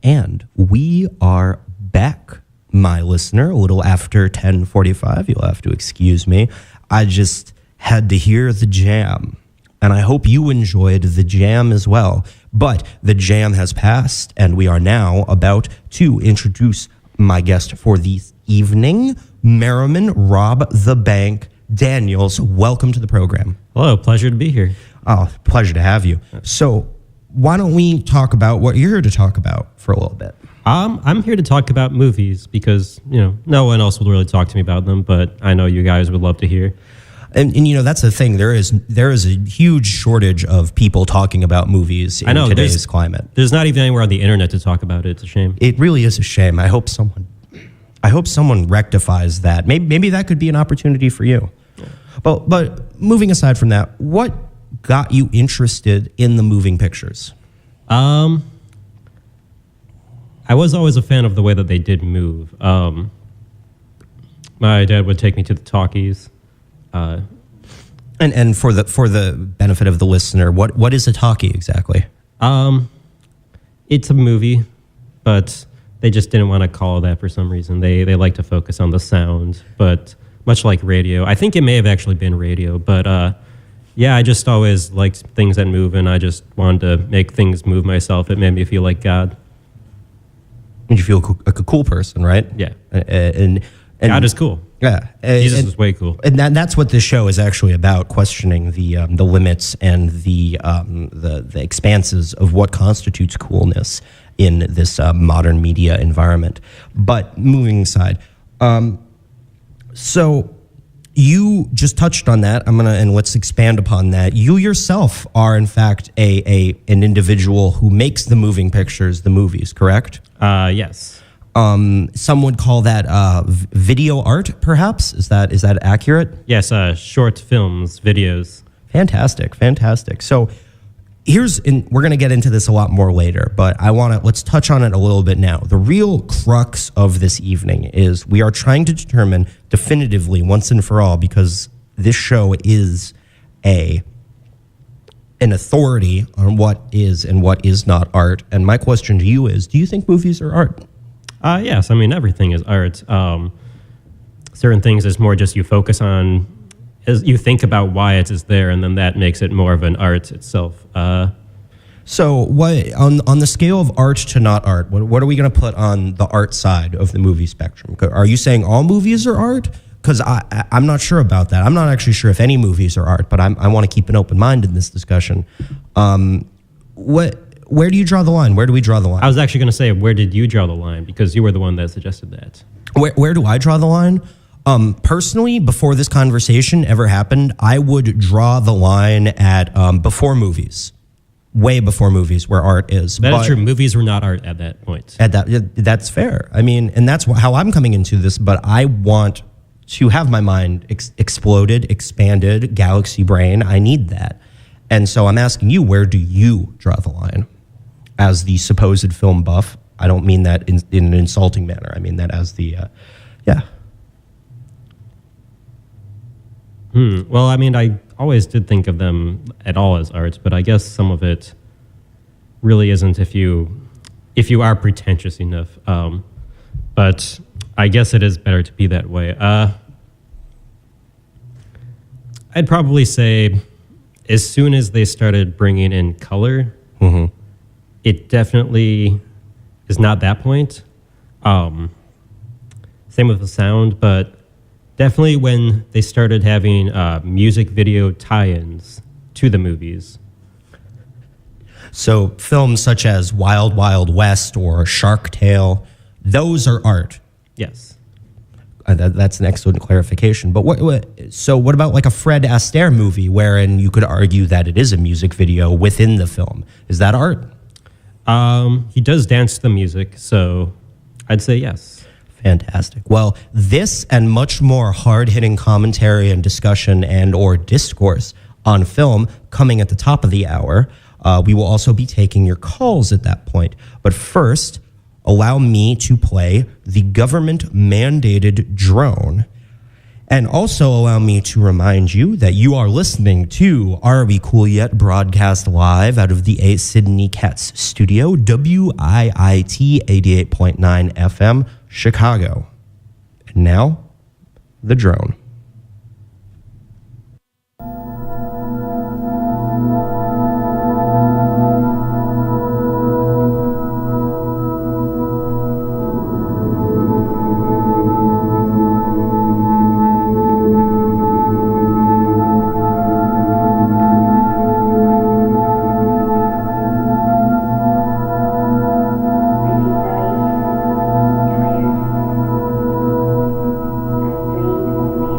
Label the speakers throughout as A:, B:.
A: And we are back, my listener, a little after 10:45. You'll have to excuse me. I just had to hear the jam, and I hope you enjoyed the jam as well. But the jam has passed, and we are now about to introduce my guest for the evening, Merriman Rob the Bank Daniels. Welcome to the program.
B: Hello, pleasure to be here.
A: Oh, pleasure to have you. So why don't we talk about what you're here to talk about for a little bit?
B: I'm here to talk about movies because, no one else will really talk to me about them, but I know you guys would love to hear.
A: And that's the thing. There is a huge shortage of people talking about movies in today's climate.
B: There's not even anywhere on the internet to talk about it. It's a shame.
A: It really is a shame. I hope someone rectifies that. Maybe that could be an opportunity for you. But moving aside from that, what got you interested in the moving pictures?
B: I was always a fan of the way that they did move. My dad would take me to the talkies.
A: And for the benefit of the listener, what is a talkie exactly?
B: It's a movie, but they just didn't want to call it that for some reason. They like to focus on the sound, but much like radio. I think it may have actually been radio, but I just always liked things that move, and I just wanted to make things move myself. It made me feel like God.
A: And you feel like a cool person, right?
B: Yeah.
A: And
B: God is cool.
A: Yeah,
B: Jesus is way cool,
A: and that's what this show is actually about: questioning the limits and the expanses of what constitutes coolness in this modern media environment. But moving aside, so you just touched on that. And let's expand upon that. You yourself are, in fact, an individual who makes the moving pictures, the movies, correct?
B: Yes.
A: Some would call that video art, perhaps. Is that accurate?
B: Yes, short films, videos.
A: Fantastic. So we're going to get into this a lot more later, but let's touch on it a little bit now. The real crux of this evening is we are trying to determine definitively, once and for all, because this show is an authority on what is and what is not art. And my question to you is, do you think movies are art?
B: Yes, everything is art. Certain things is more just you focus on, as you think about why it is there, and then that makes it more of an art itself.
A: So what on the scale of art to not art, what are we going to put on the art side of the movie spectrum? Are you saying all movies are art? Because I'm not sure about that. I'm not actually sure if any movies are art, but I want to keep an open mind in this discussion. Where do you draw the line? Where do we draw the line?
B: I was actually going to say, where did you draw the line? Because you were the one that suggested that.
A: Where do I draw the line? Personally, before this conversation ever happened, I would draw the line at before movies, way before movies, where art is.
B: That is true. Movies were not art at that point.
A: That's fair. And that's how I'm coming into this. But I want to have my mind exploded, expanded, galaxy brain. I need that. And so I'm asking you, where do you draw the line? As the supposed film buff, I don't mean that in an insulting manner. I mean that as the,
B: Well, I always did think of them at all as art, but I guess some of it really isn't if you are pretentious enough. But I guess it is better to be that way. I'd probably say as soon as they started bringing in color, it definitely is not that point. Same with the sound, but definitely when they started having music video tie-ins to the movies.
A: So films such as Wild Wild West or Shark Tale, those are art.
B: Yes.
A: That's an excellent clarification. But what about like a Fred Astaire movie wherein you could argue that it is a music video within the film? Is that art?
B: He does dance to the music, so I'd say yes.
A: Fantastic. Well, this and much more hard-hitting commentary and discussion and or discourse on film coming at the top of the hour. We will also be taking your calls at that point. But first, allow me to play the government-mandated drone. And also allow me to remind you that you are listening to Are We Cool Yet? Broadcast live out of the A Sydney Cats studio, WIIT 88.9 FM, Chicago. And now, the drone.
C: Tired, dreamed only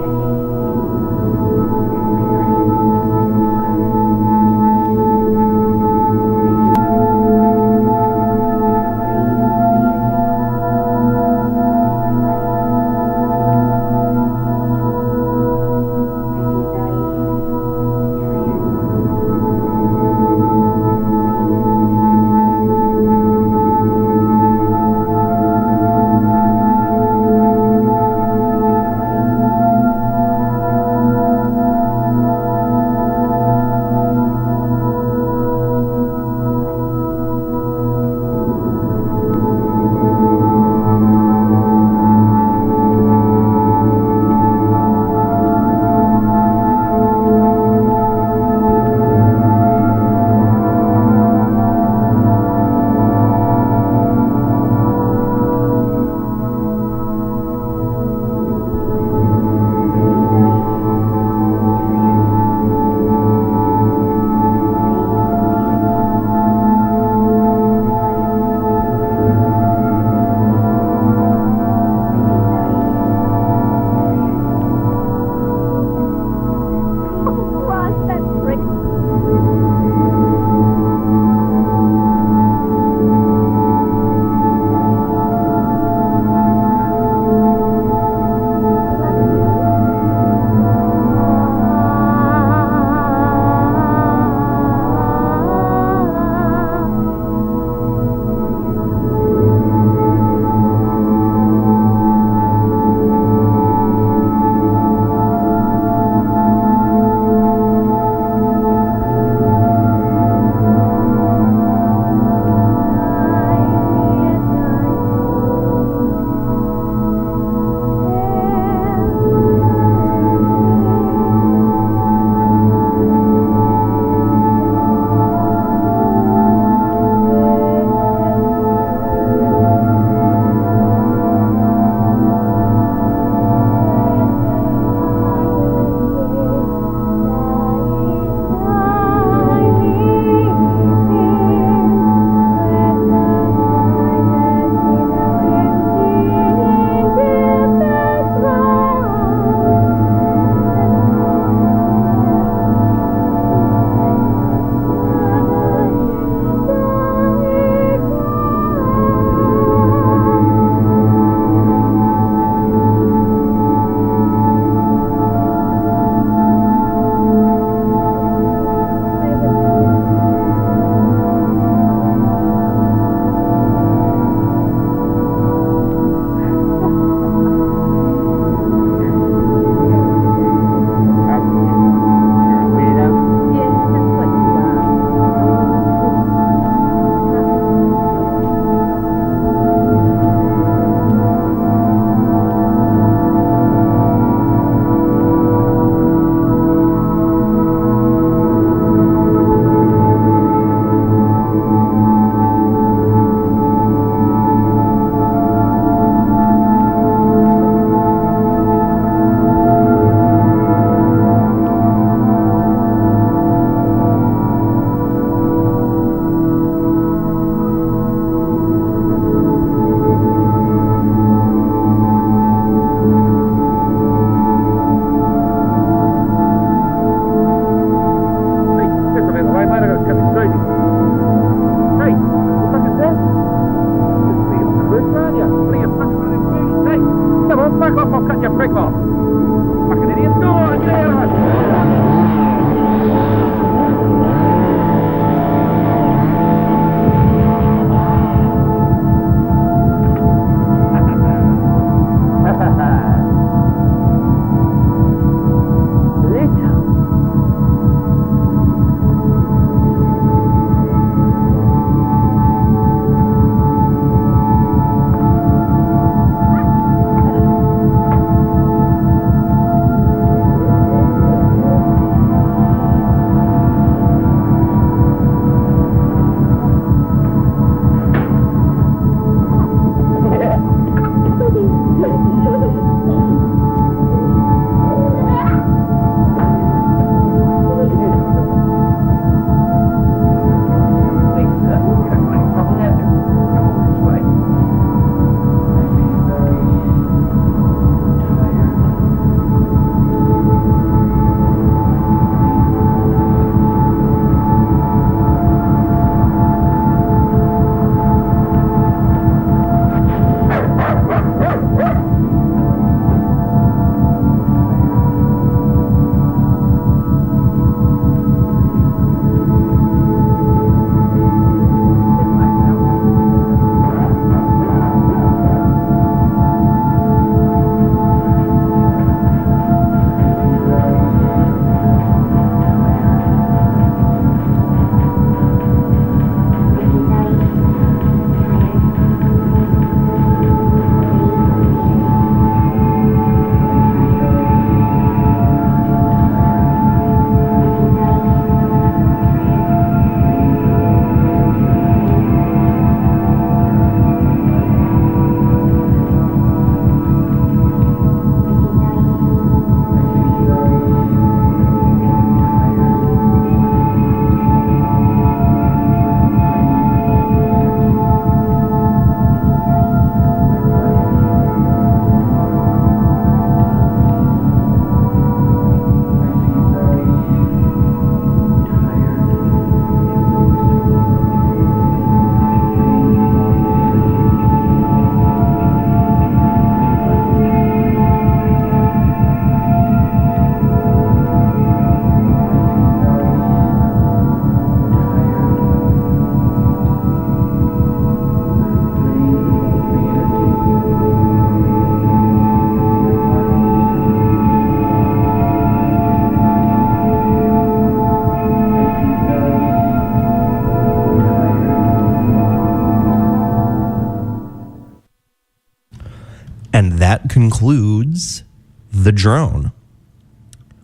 A: And that concludes the drone.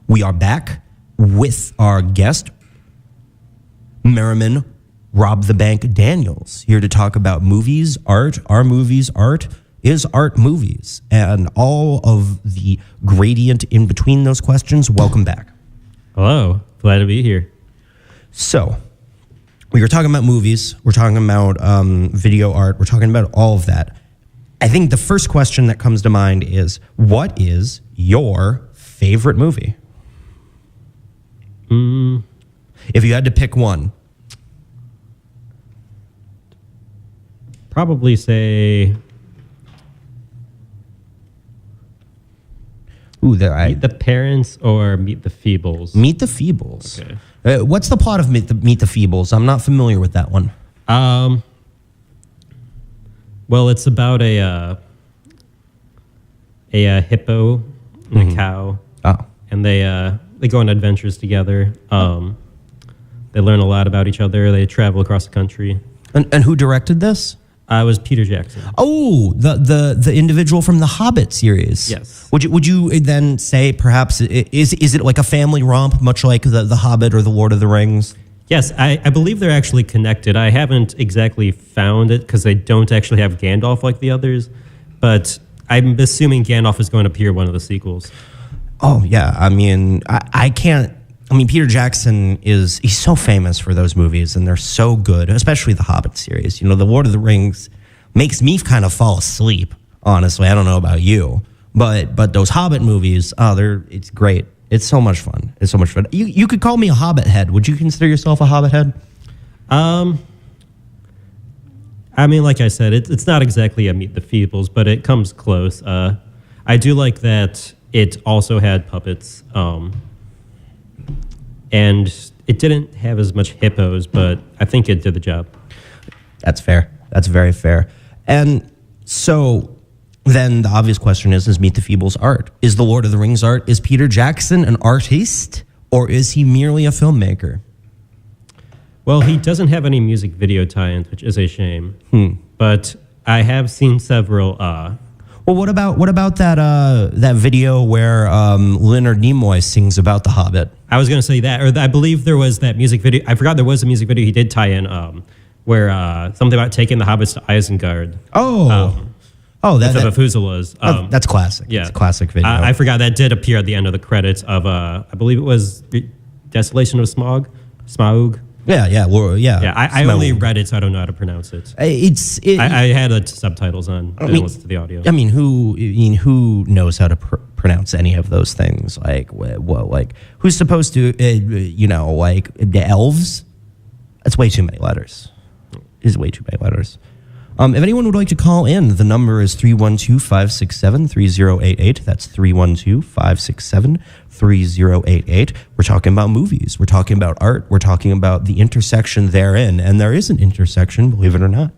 A: We are back with our guest, Merriman Rob the Bank Daniels, here to talk about movies, art, our movies, art is art movies, and all of the gradient in between those questions. Welcome back.
B: Hello. Glad to be here.
A: So, we were talking about movies, we're talking about video art, we're talking about all of that. I think the first question that comes to mind is, what is your favorite movie? If you had to pick one.
B: Probably say Meet the Parents or Meet the Feebles.
A: Meet the Feebles.
B: Okay.
A: What's the plot of Meet the Feebles? I'm not familiar with that one.
B: Well, it's about a hippo and a cow.
A: Oh.
B: And they go on adventures together. They learn a lot about each other. They travel across the country.
A: And who directed this?
B: It was Peter Jackson.
A: Oh, the individual from the Hobbit series.
B: Yes.
A: Would you then say perhaps is it like a family romp, much like the Hobbit or the Lord of the Rings?
B: Yes, I believe they're actually connected. I haven't exactly found it because they don't actually have Gandalf like the others, but I'm assuming Gandalf is going to appear in one of the sequels.
A: Oh yeah, I mean I can't. I mean, Peter Jackson he's so famous for those movies, and they're so good, especially the Hobbit series. You know, the Lord of the Rings makes me kind of fall asleep, honestly. I don't know about you, but those Hobbit movies, it's great. It's so much fun. It's so much fun. You could call me a Hobbit head. Would you consider yourself a Hobbit head?
B: I mean, like I said, it's not exactly a Meet the Feebles, but it comes close. I do like that it also had puppets. And it didn't have as much hippos, but I think it did the job.
A: That's fair. That's very fair. And so then the obvious question is Meet the Feebles art? Is the Lord of the Rings art? Is Peter Jackson an artiste, or is he merely a filmmaker?
B: Well, he doesn't have any music video tie-ins, which is a shame. But I have seen several.
A: Well, what about that video where Leonard Nimoy sings about the Hobbit?
B: I was going to say that, or I believe there was that music video. I forgot there was a music video he did tie in, where something about taking the hobbits to Isengard.
A: That's
B: the Methuselahs.
A: That's classic.
B: Yeah,
A: it's a classic video.
B: I forgot that did appear at the end of the credits of I believe it was Desolation of Smaug.
A: Yeah.
B: I only read it, so I don't know how to pronounce it. I had the subtitles on. I didn't listen to the audio.
A: I mean, who knows how to pronounce any of those things? Like, who's supposed to, like the elves? That's way too many letters. Is way too many letters. If anyone would like to call in, the number is 312-567-3088. That's 312-567-3088. We're talking about movies. We're talking about art. We're talking about the intersection therein. And there is an intersection, believe it or not.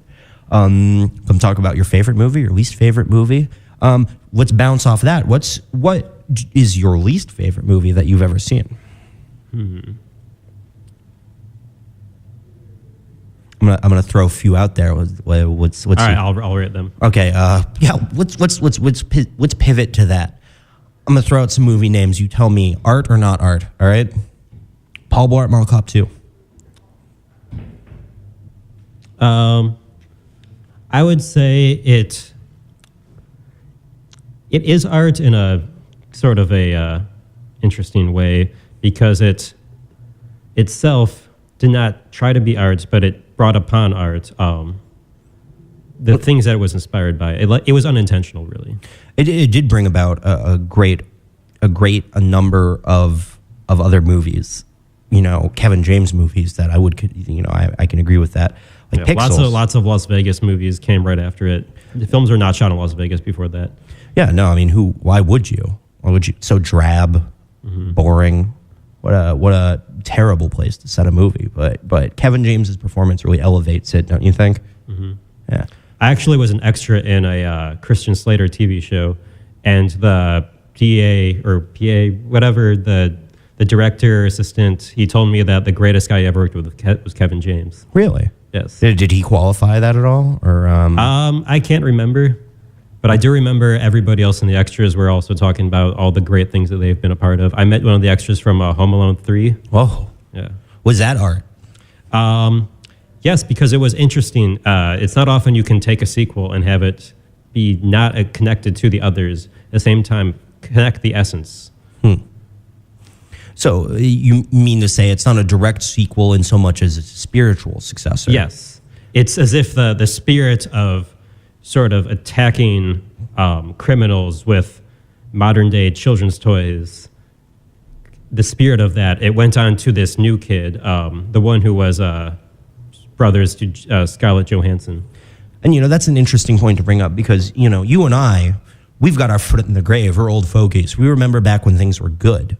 A: Come talk about your favorite movie, your least favorite movie. Let's bounce off that. What is your least favorite movie that you've ever seen? I'm gonna throw a few out there. What's
B: all right? I'll rate them.
A: Okay. Let's pivot to that. I'm gonna throw out some movie names. You tell me art or not art. All right. Paul Blart Mall Cop 2.
B: I would say it is art in a sort of a interesting way, because it itself did not try to be art, but it brought upon art the things that it was inspired by. It was unintentional, really.
A: It did bring about a number of other movies, Kevin James movies that I can agree with that. Like Pixels.
B: Lots of Las Vegas movies came right after it. The films were not shot in Las Vegas before that.
A: Yeah, no, I mean, why would you? So drab, boring. What a terrible place to set a movie. But Kevin James's performance really elevates it, don't you think? Yeah.
B: I actually was an extra in a Christian Slater TV show, and the PA, whatever, the director or assistant, he told me that the greatest guy he ever worked with was Kevin James.
A: Really?
B: Yes.
A: Did he qualify that at all? Or
B: I can't remember, But I do remember everybody else in the extras were also talking about all the great things that they've been a part of. I met one of the extras from Home Alone 3.
A: Whoa.
B: Yeah.
A: Was that art?
B: Yes, because it was interesting. It's not often you can take a sequel and have it be not connected to the others. At the same time, connect the essence.
A: So you mean to say it's not a direct sequel in so much as it's a spiritual successor?
B: Yes. It's as if the spirit of sort of attacking criminals with modern-day children's toys, the spirit of that, it went on to this new kid, the one who was brothers to Scarlett Johansson.
A: And, that's an interesting point to bring up because, you and I, we've got our foot in the grave. We're old fogies. We remember back when things were good,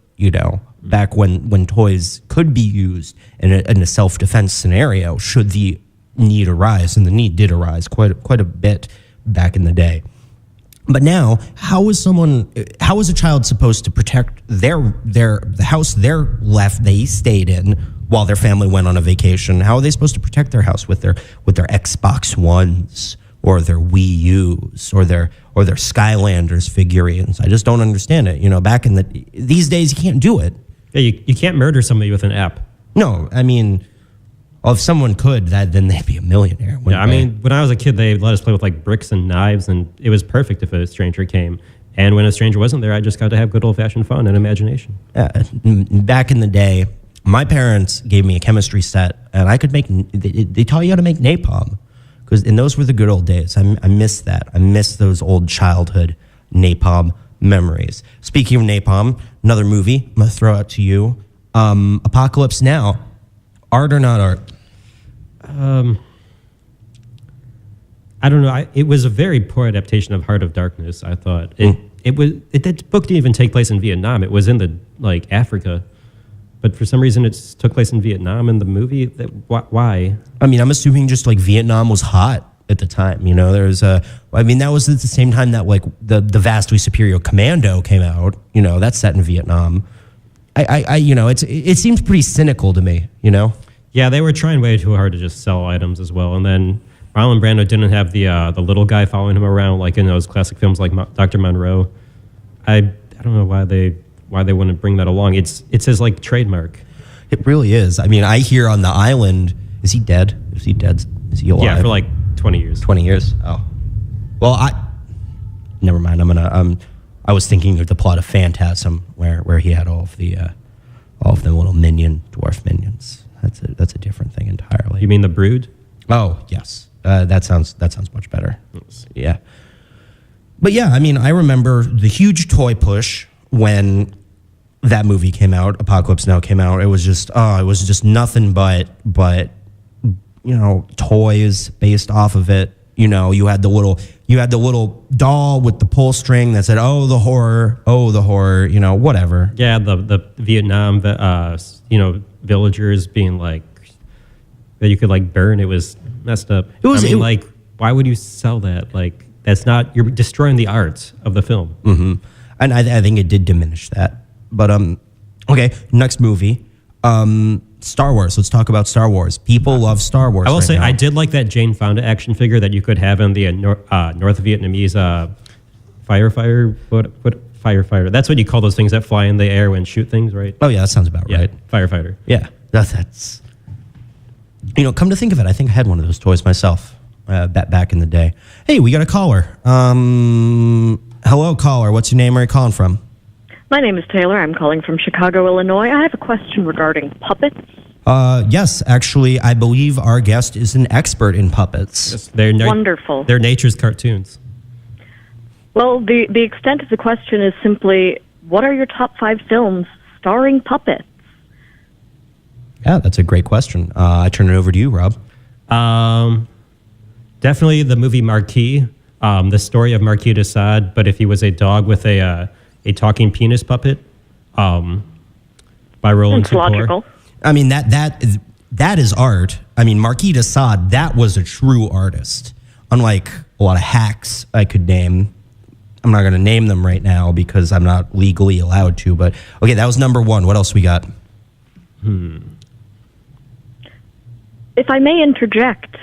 A: back when toys could be used in a self-defense scenario should the need arise. And the need did arise quite a bit back in the day. But now, how is a child supposed to protect the house they stayed in while their family went on a vacation? How are they supposed to protect their house with their Xbox Ones or their Wii U's or their Skylanders figurines? I just don't understand it. Back in these days you can't do it.
B: Yeah, you can't murder somebody with an app.
A: No, I mean, if someone could, then they'd be a millionaire.
B: Yeah, I mean, when I was a kid, they let us play with bricks and knives, and it was perfect if a stranger came. And when a stranger wasn't there, I just got to have good old-fashioned fun and imagination.
A: Yeah, back in the day, my parents gave me a chemistry set, and I could make. They taught you how to make napalm, and those were the good old days. I miss that. I miss those old childhood napalm memories. Speaking of napalm, another movie I'm gonna throw out to you: Apocalypse Now. Art or not art?
B: I don't know. It was a very poor adaptation of Heart of Darkness. I thought that book didn't even take place in Vietnam. It was in Africa. But for some reason, it took place in Vietnam in the movie. Why? I
A: mean, I'm assuming just Vietnam was hot at the time. That was at the same time that the vastly superior Commando came out. That's set in Vietnam. It seems pretty cynical to me.
B: Yeah, they were trying way too hard to just sell items as well. And then Marlon Brando didn't have the little guy following him around like in those classic films like Dr. Monroe. I don't know why they wouldn't bring that along. It's his trademark.
A: It really is. I mean, I hear on the island, is he dead? Is he dead? Is he alive?
B: Yeah, for 20 years.
A: 20 years? Oh. Well, never mind. I'm gonna I was thinking of the plot of Phantasm where he had all of the little dwarf minions. That's a different thing entirely.
B: You mean The Brood?
A: Oh, yes. That sounds much better. Yeah. But yeah, I mean, I remember the huge toy push when that movie came out, Apocalypse Now came out. It was just nothing but toys based off of it. You had the little doll with the pull string that said, "Oh, the horror, whatever."
B: Yeah, the Vietnam villagers being that you could burn. It was messed up. Why would you sell that? That's not, you're destroying the art of the film.
A: Mm-hmm. And I think it did diminish that. But okay, next movie, Star Wars. Let's talk about Star Wars. People love Star Wars.
B: I will say
A: now.
B: I did like that Jane Fonda action figure that you could have in the North Vietnamese firefighter. That's what you call those things that fly in the air and shoot things, right?
A: Oh yeah, that sounds about right.
B: Firefighter.
A: Yeah, that's. Come to think of it, I think I had one of those toys myself back in the day. Hey, we got a caller. Hello, caller. What's your name? Where are you calling from?
C: My name is Taylor. I'm calling from Chicago, Illinois. I have a question regarding puppets.
A: Yes, actually, I believe our guest is an expert in puppets.
B: Yes, they're
C: wonderful.
B: They're nature's cartoons.
C: Well, the extent of the question is simply, what are your top 5 films starring puppets?
A: Yeah, that's a great question. I turn it over to you, Rob.
B: Definitely the movie Marquis, the story of Marquis de Sade, but if he was a dog with a talking penis puppet, by Roland
C: It's logical.
A: I mean, that is art. I mean, Marquis de Sade, that was a true artist. Unlike a lot of hacks I could name. I'm not going to name them right now because I'm not legally allowed to. But okay, that was number 1. What else we got?
C: If I may interject,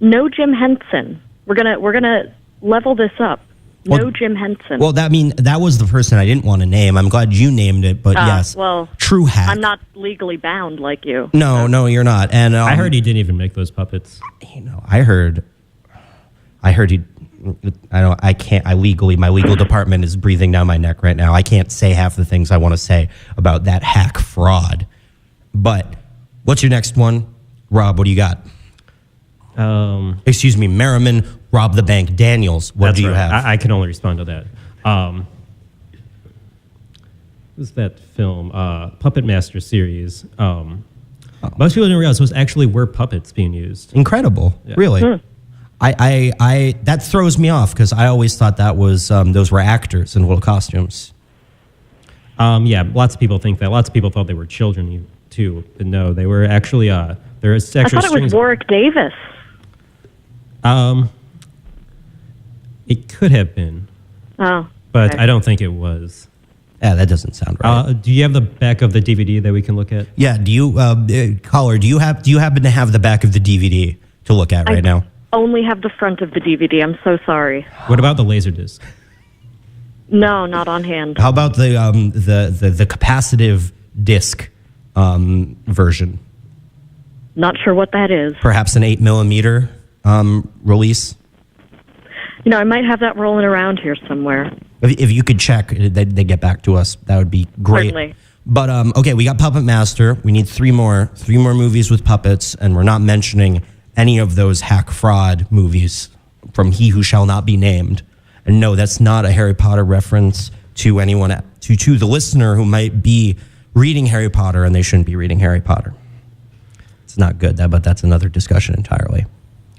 C: no Jim Henson. We're gonna level this up. No Jim Henson.
A: Well, that was the person I didn't want to name. I'm glad you named it, but yes.
C: Well,
A: true hack.
C: I'm not legally bound like you.
A: No, you're not. And
B: I heard he didn't even make those puppets.
A: I heard he. I can't. My legal department is breathing down my neck right now. I can't say half the things I want to say about that hack fraud. But what's your next one, Rob? What do you got? Excuse me, Merriman robbed the bank. Daniels, what do you have?
B: I can only respond to that. What's that film? Puppet Master series. Most people didn't realize those actually were puppets being used.
A: Incredible, really. I that throws me off because I always thought that was those were actors in little costumes.
B: Yeah, lots of people think that. Lots of people thought they were children too, but no, they were actually. There is actually.
C: I thought it was Warwick Davis.
B: It could have been.
C: Oh,
B: but
C: okay.
B: I don't think it was.
A: Yeah, that doesn't sound right.
B: Do you have the back of the DVD that we can look at?
A: Yeah. Do you, caller? Do you happen to have the back of the DVD to look at right now?
C: Only have the front of the DVD. I'm so sorry.
B: What about the Laserdisc?
C: No, not on hand.
A: How about the capacitive disc version?
C: Not sure what that is.
A: Perhaps an 8mm release.
C: I might have that rolling around here somewhere.
A: If you could check, they get back to us. That would be great.
C: Certainly.
A: But okay, we got Puppet Master. We need three more movies with puppets, and we're not mentioning any of those hack fraud movies from He Who Shall Not Be Named. And no, that's not a Harry Potter reference to anyone, to the listener who might be reading Harry Potter and they shouldn't be reading Harry Potter. It's not good, but that's another discussion entirely.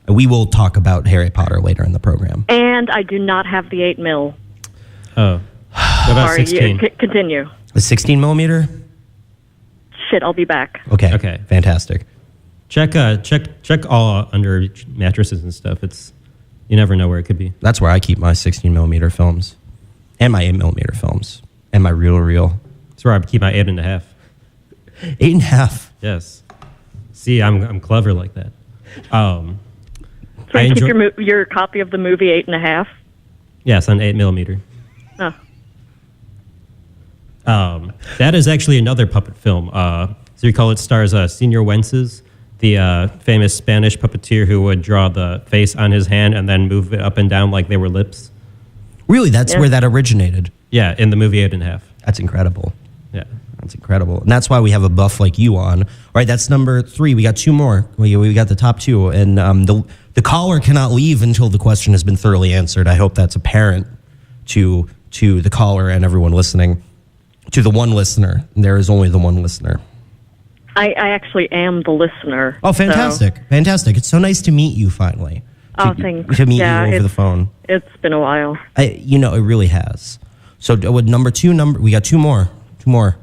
A: We will talk about Harry Potter later in the program.
C: And I do not have the 8mm.
B: Oh. What about 16?
C: Continue.
A: The 16mm?
C: Shit, I'll be back.
A: Okay. Fantastic.
B: Check all under mattresses and stuff. You never know where it could be.
A: That's where I keep my 16mm films and my 8mm films and my reel.
B: That's where I keep my 8.5.
A: 8.5?
B: Yes. See, I'm clever like that.
C: So you keep your copy of the movie 8.5?
B: Yes, on 8mm.
C: Oh.
B: That is actually another puppet film. So you call it stars Senor Wences, the famous Spanish puppeteer who would draw the face on his hand and then move it up and down like they were lips.
A: Really? That's where that originated?
B: Yeah, in the movie 8.5.
A: That's incredible.
B: Yeah.
A: That's incredible. And that's why we have a buff like you on. All right, that's number 3. We got 2 more. We got the top 2. And the caller cannot leave until the question has been thoroughly answered. I hope that's apparent to the caller and everyone listening. To the one listener. There is only the one listener.
C: I actually am the listener.
A: Oh, fantastic. So. Fantastic. It's so nice to meet you finally.
C: Thanks.
A: To meet you over the phone.
C: It's been a while.
A: It really has. So with number 2, we got 2 more. 2 more.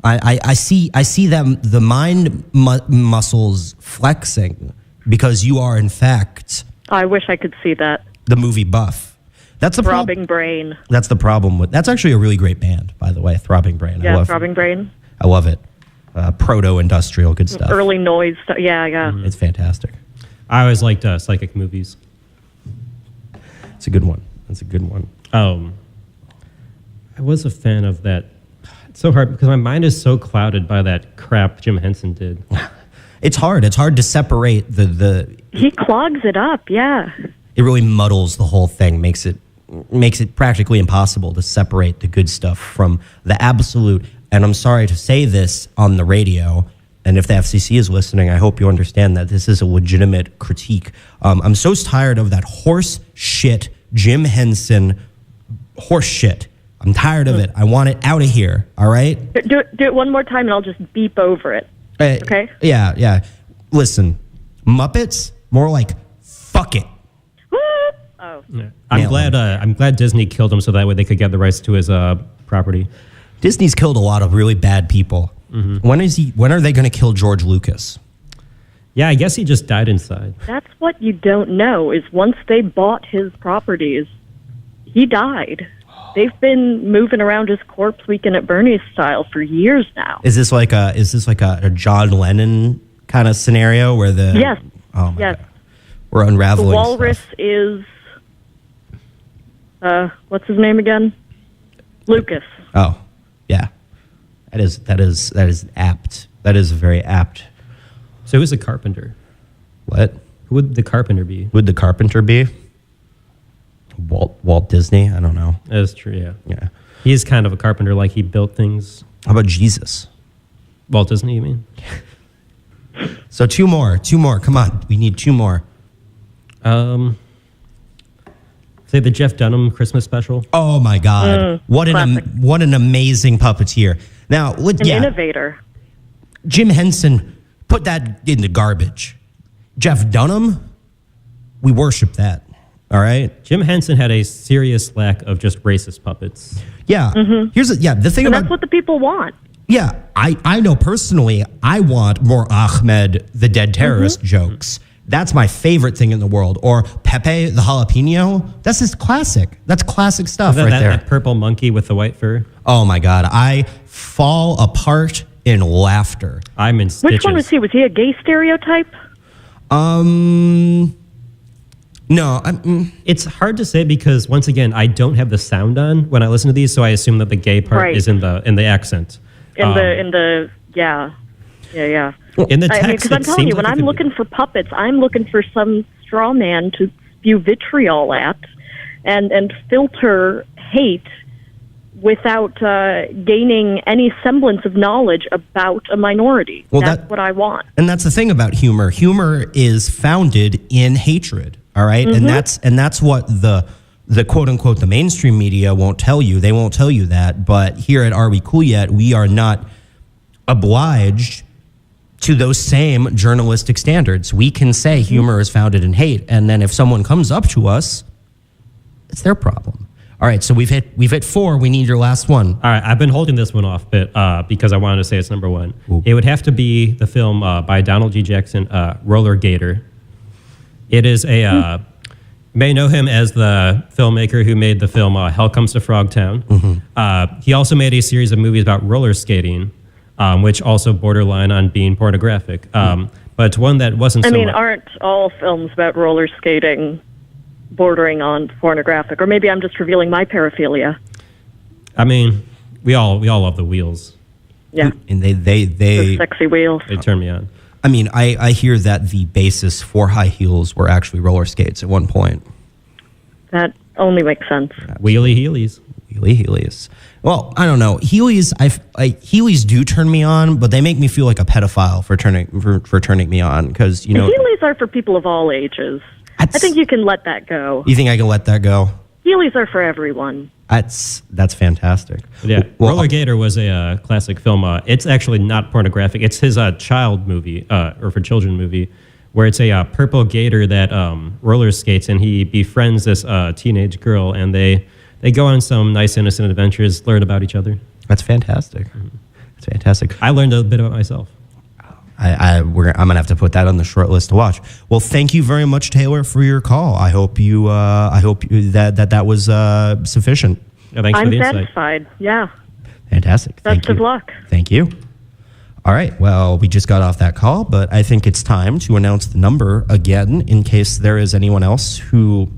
A: I see them, the mind muscles flexing because you are, in fact...
C: I wish I could see that.
A: The movie buff. That's the
C: Throbbing Brain.
A: That's the problem with... That's actually a really great band, by the way, Throbbing Brain.
C: Yeah, Throbbing Brain.
A: I love it. Proto-industrial, good stuff.
C: Early noise stuff. Yeah.
A: Mm-hmm. It's fantastic.
B: I always liked psychic movies.
A: It's a good one. That's a good one.
B: I was a fan of that. It's so hard because my mind is so clouded by that crap Jim Henson did.
A: It's hard. It's hard to separate the...
C: He clogs it up, yeah.
A: It really muddles the whole thing, makes it practically impossible to separate the good stuff from the absolute... And I'm sorry to say this on the radio, and if the FCC is listening, I hope you understand that this is a legitimate critique. I'm so tired of that horse shit Jim Henson horse shit. I'm tired of it. I want it out of here, all right?
C: Do it one more time, and I'll just beep over it, okay?
A: Yeah. Listen, Muppets, more like fuck it.
C: Oh.
B: Yeah. I'm glad Disney killed him so that way they could get the rights to his property.
A: Disney's killed a lot of really bad people. Mm-hmm. When are they going to kill George Lucas?
B: Yeah, I guess he just died inside.
C: That's what you don't know, is once they bought his properties, he died. They've been moving around his corpse Weekend at Bernie's style for years now.
A: Is this like a John Lennon kind of scenario where the...
C: Yes.
A: Oh my
C: yes.
A: God. We're unraveling
C: The walrus
A: stuff.
C: is what's his name again? Lucas.
A: Oh, yeah. That is apt. That is very apt.
B: So who's the carpenter?
A: What
B: Who would the carpenter be?
A: would the carpenter be? Walt Disney? I don't know.
B: That's true, yeah.
A: Yeah.
B: He is kind of a carpenter, like he built things.
A: How about Jesus?
B: Walt Disney, you mean?
A: So two more. Come on. We need two more.
B: Say the Jeff Dunham Christmas special.
A: Oh my God! What an amazing puppeteer. Now,
C: Innovator.
A: Jim Henson, put that in the garbage. Jeff Dunham, we worship that. All right.
B: Jim Henson had a serious lack of just racist puppets.
A: Yeah. The thing
C: And
A: about
C: that's what the people want.
A: yeah, I know personally, I want more Ahmed the dead terrorist jokes. That's my favorite thing in the world. Or Pepe the jalapeno. That's just classic. That's classic stuff right there.
B: That purple monkey with the white fur.
A: Oh my God, I fall apart in laughter.
B: I'm in stitches.
C: Which one was he? Was he a gay stereotype?
A: No,
B: It's hard to say because once again, I don't have the sound on when I listen to these, so I assume that the gay part
C: Right.
B: is in the accent.
C: In the yeah.
B: In the text,
C: I mean, because I'm telling you, when I'm looking for puppets, I'm looking for some straw man to spew vitriol at and filter hate without gaining any semblance of knowledge about a minority.
A: Well,
C: that's what I want.
A: And that's the thing about humor. Humor is founded in hatred. All right? And that's what the quote unquote the mainstream media won't tell you. They won't tell you that. But here at Are We Cool Yet, we are not obliged to those same journalistic standards. We can say humor is founded in hate, and then if someone comes up to us, it's their problem. All right, so we've hit 4. We need your last one.
B: All right, I've been holding this one off, but because I wanted to say it's number one.
A: Ooh.
B: It would have to be the film by Donald G. Jackson, Roller Gator. It is you may know him as the filmmaker who made the film Hell Comes to Frogtown. He also made a series of movies about roller skating, which also borderline on being pornographic. But it's one that wasn't so much.
C: Aren't all films about roller skating bordering on pornographic? Or maybe I'm just revealing my paraphilia.
B: I mean, we all love the wheels.
C: Yeah.
A: And
C: The
A: they
C: sexy wheels.
B: They turn me on.
A: I mean, I hear that the basis for high heels were actually roller skates at one point.
C: That only makes sense.
B: Wheelie Heelies.
A: Heelys. Well, I don't know. Heelys do turn me on, but they make me feel like a pedophile for turning me on because
C: The Heelys are for people of all ages. I think you can let that go.
A: You think I can let that go?
C: Heelys are for everyone.
A: That's fantastic.
B: Yeah,
A: Well,
B: Roller Gator was a classic film. It's actually not pornographic. It's his child movie or for children movie, where it's a purple gator that roller skates and he befriends this teenage girl and they go on some nice innocent adventures, learn about each other.
A: That's fantastic. That's fantastic.
B: I learned a bit about myself.
A: I'm gonna have to put that on the short list to watch. Well, thank you very much, Taylor, for your call. I hope that was sufficient.
B: Yeah, thanks for
C: I'm
B: the insight.
C: satisfied. Yeah.
A: Fantastic. Thank
C: Best of
A: you.
C: luck.
A: Thank you. All right. Well, we just got off that call, but I think it's time to announce the number again in case there is anyone else who,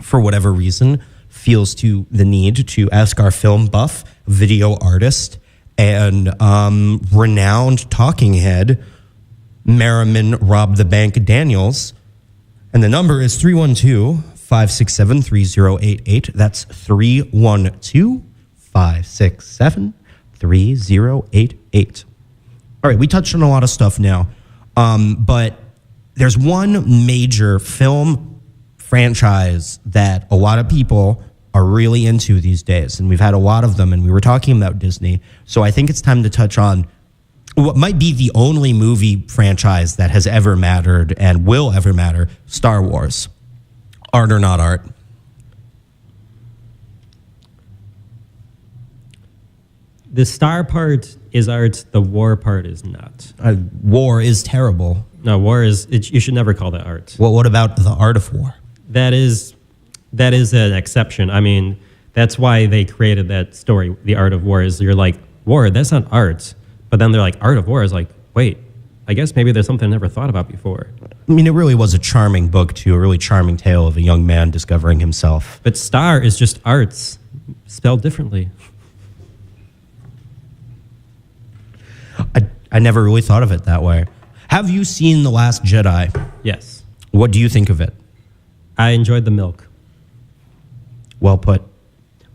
A: for whatever reason, feels the need to ask our film buff, video artist, and renowned talking head, Merriman Rob the Bank Daniels. And the number is 312-567-3088. That's 312-567-3088. All right, we touched on a lot of stuff now, but there's one major film franchise that a lot of people are really into these days, and we've had a lot of them, and we were talking about Disney, so I think it's time to touch on what might be the only movie franchise that has ever mattered and will ever matter, Star Wars. Art or not art?
B: The star part is art. The war part is not.
A: War is terrible.
B: No, war is. You should never call that art.
A: Well, what about the art of war?
B: That is an exception. I mean, that's why they created that story. The art of war is you're like, war, that's not art. But then they're like, art of war is like, wait, I guess maybe there's something I never thought about before.
A: I mean, it really was a charming book, too, a really charming tale of a young man discovering himself.
B: But star is just arts, spelled differently.
A: I never really thought of it that way. Have you seen The Last Jedi?
B: Yes.
A: What do you think of it?
B: I enjoyed the milk.
A: Well put.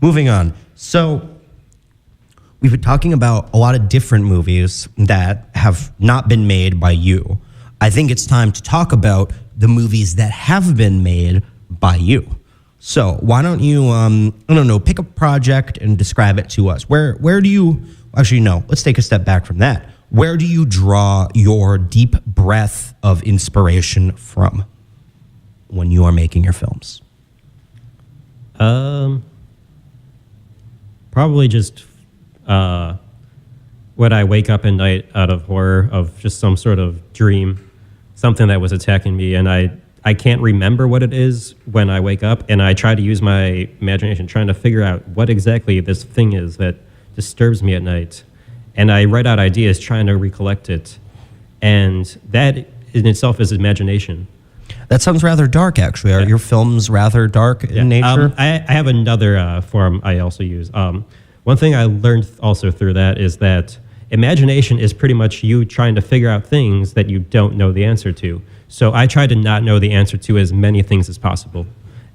A: Moving on. So, we've been talking about a lot of different movies that have not been made by you. I think it's time to talk about the movies that have been made by you. So, why don't you, pick a project and describe it to us? Where do you, actually, no, let's take a step back from that. Where do you draw your deep breath of inspiration from when you are making your films?
B: Probably just when I wake up at night out of horror of just some sort of dream, something that was attacking me, and I can't remember what it is when I wake up, and I try to use my imagination trying to figure out what exactly this thing is that disturbs me at night. And I write out ideas trying to recollect it. And that in itself is imagination.
A: That sounds rather dark, actually. Are your films rather dark in nature?
B: I have another form I also use. One thing I learned also through that is that imagination is pretty much you trying to figure out things that you don't know the answer to. So I try to not know the answer to as many things as possible.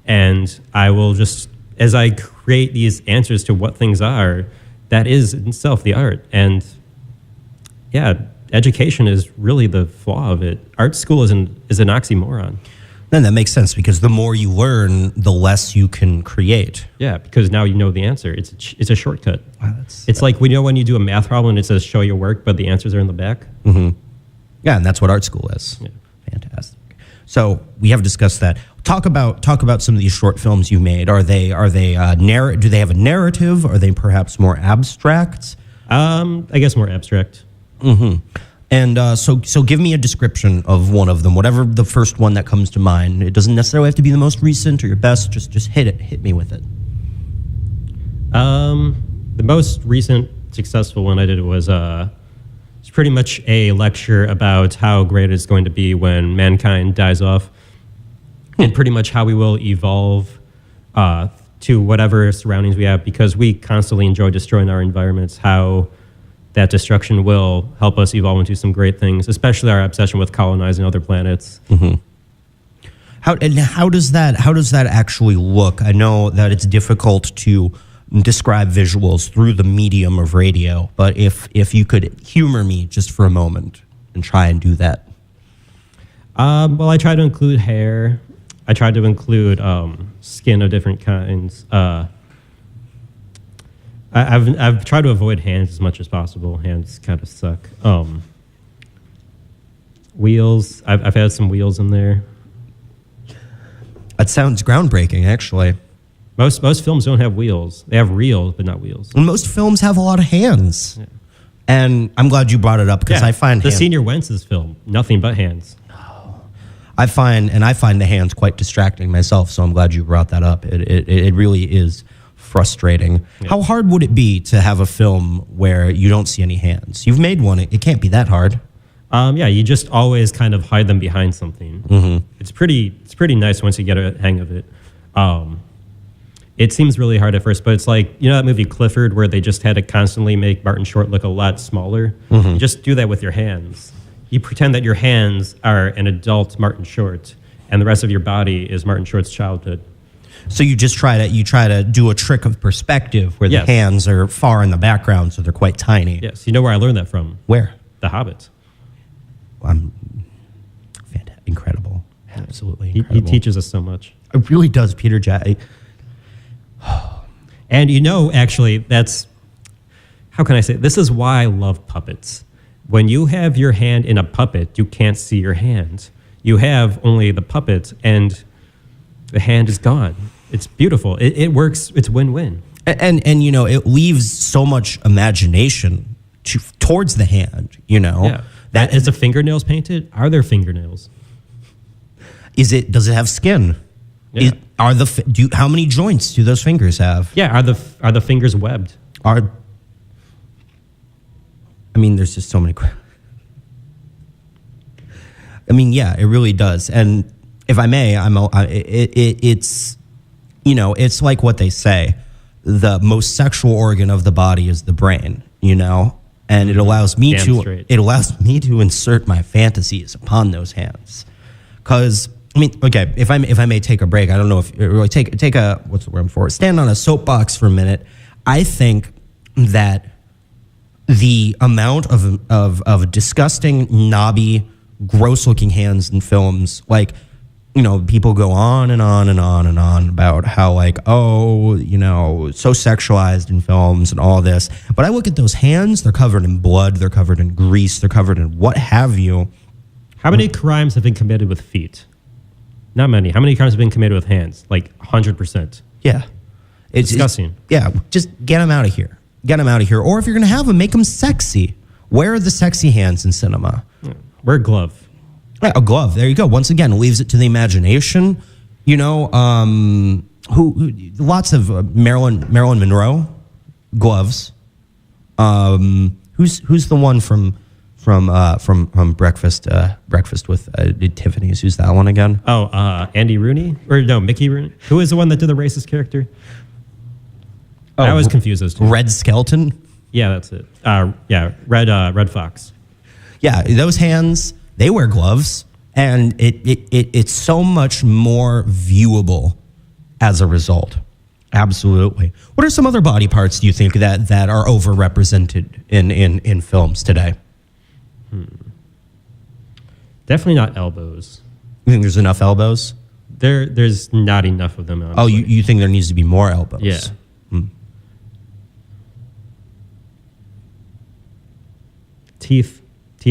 B: And I will just, as I create these answers to what things are, that is in itself the art. And yeah, education is really the flaw of it. Art school is an oxymoron.
A: Then that makes sense because the more you learn, the less you can create.
B: Yeah, because now you know the answer. It's a shortcut.
A: Wow,
B: it's like when you do a math problem and it says show your work, but the answers are in the back.
A: Mm-hmm. Yeah, and that's what art school is. Yeah. Fantastic. So we have discussed that. Talk about some of these short films you made. Are they do they have a narrative? Are they perhaps more abstract?
B: I guess more abstract.
A: Mm-hmm. And so give me a description of one of them, whatever the first one that comes to mind. It doesn't necessarily have to be the most recent or your best. Just hit me with it.
B: The most recent successful one I did was it's pretty much a lecture about how great it's going to be when mankind dies off, and pretty much how we will evolve to whatever surroundings we have, because we constantly enjoy destroying our environments, how that destruction will help us evolve into some great things, especially our obsession with colonizing other planets.
A: Mm-hmm. How does that actually look? I know that it's difficult to describe visuals through the medium of radio, but if you could humor me just for a moment and try and do that.
B: Well, I try to include hair. I try to include skin of different kinds. I've tried to avoid hands as much as possible. Hands kind of suck. Wheels. I've had some wheels in there.
A: That sounds groundbreaking, actually.
B: Most films don't have wheels. They have reels, but not wheels.
A: And most films have a lot of hands. Yeah. And I'm glad you brought it up because I find
B: the Senior Wentz's film, nothing but hands.
A: I find the hands quite distracting myself, so I'm glad you brought that up. It really is frustrating. Yeah. How hard would it be to have a film where you don't see any hands? You've made one. It can't be that hard.
B: Yeah, you just always kind of hide them behind something.
A: Mm-hmm.
B: It's pretty nice once you get a hang of it. It seems really hard at first, but it's like, you know that movie Clifford where they just had to constantly make Martin Short look a lot smaller? Mm-hmm. You just do that with your hands. You pretend that your hands are an adult Martin Short, and the rest of your body is Martin Short's childhood.
A: So you just try to do a trick of perspective where the hands are far in the background, so they're quite tiny.
B: Yes, you know where I learned that from?
A: Where?
B: The Hobbit.
A: Incredible. Absolutely incredible.
B: He teaches us so much.
A: It really does, Peter Jackson.
B: And actually, that's, how can I say, this is why I love puppets. When you have your hand in a puppet, you can't see your hand. You have only the puppet, and the hand is gone. It's beautiful. It works. It's win-win.
A: And it leaves so much imagination towards the hand,
B: Yeah. That is the fingernails painted? Are there fingernails?
A: Does it have skin?
B: Yeah.
A: How many joints do those fingers have?
B: Yeah, are the fingers webbed?
A: There's just so many. I mean, yeah, it really does. And if I may, it's, you know, it's like what they say. The most sexual organ of the body is the brain, you know? And it allows me to insert my fantasies upon those hands. Because, I mean, okay, if I may take a break, I don't know if, really take a, what's the word for it? Stand on a soapbox for a minute. I think that the amount of disgusting, knobby, gross-looking hands in films, like, you know, people go on and on and on and on about how, like, oh, you know, so sexualized in films and all this. But I look at those hands, they're covered in blood, they're covered in grease, they're covered in what have you.
B: How many crimes have been committed with feet? Not many. How many crimes have been committed with hands? Like 100%.
A: Yeah. It's
B: disgusting.
A: Yeah, just get them out of here. Get them out of here. Or if you're going to have them, make them sexy. Where are the sexy hands in cinema?
B: Wear a glove.
A: Yeah, a glove. There you go. Once again, leaves it to the imagination. You know, who lots of Marilyn Monroe gloves. Who's the one from Breakfast with Tiffany's? Who's that one again?
B: Oh, Andy Rooney or no, Mickey Rooney. Who is the one that did the racist character?
A: Oh,
B: I always confuse those two.
A: Red Skelton.
B: Yeah, that's it. Yeah, Red Fox.
A: Yeah, those hands. They wear gloves, and it's so much more viewable as a result. Absolutely. What are some other body parts do you think that are overrepresented in films today?
B: Definitely not elbows.
A: You think there's enough elbows?
B: There's not enough of them. Honestly.
A: Oh, you think there needs to be more elbows?
B: Yeah. Teeth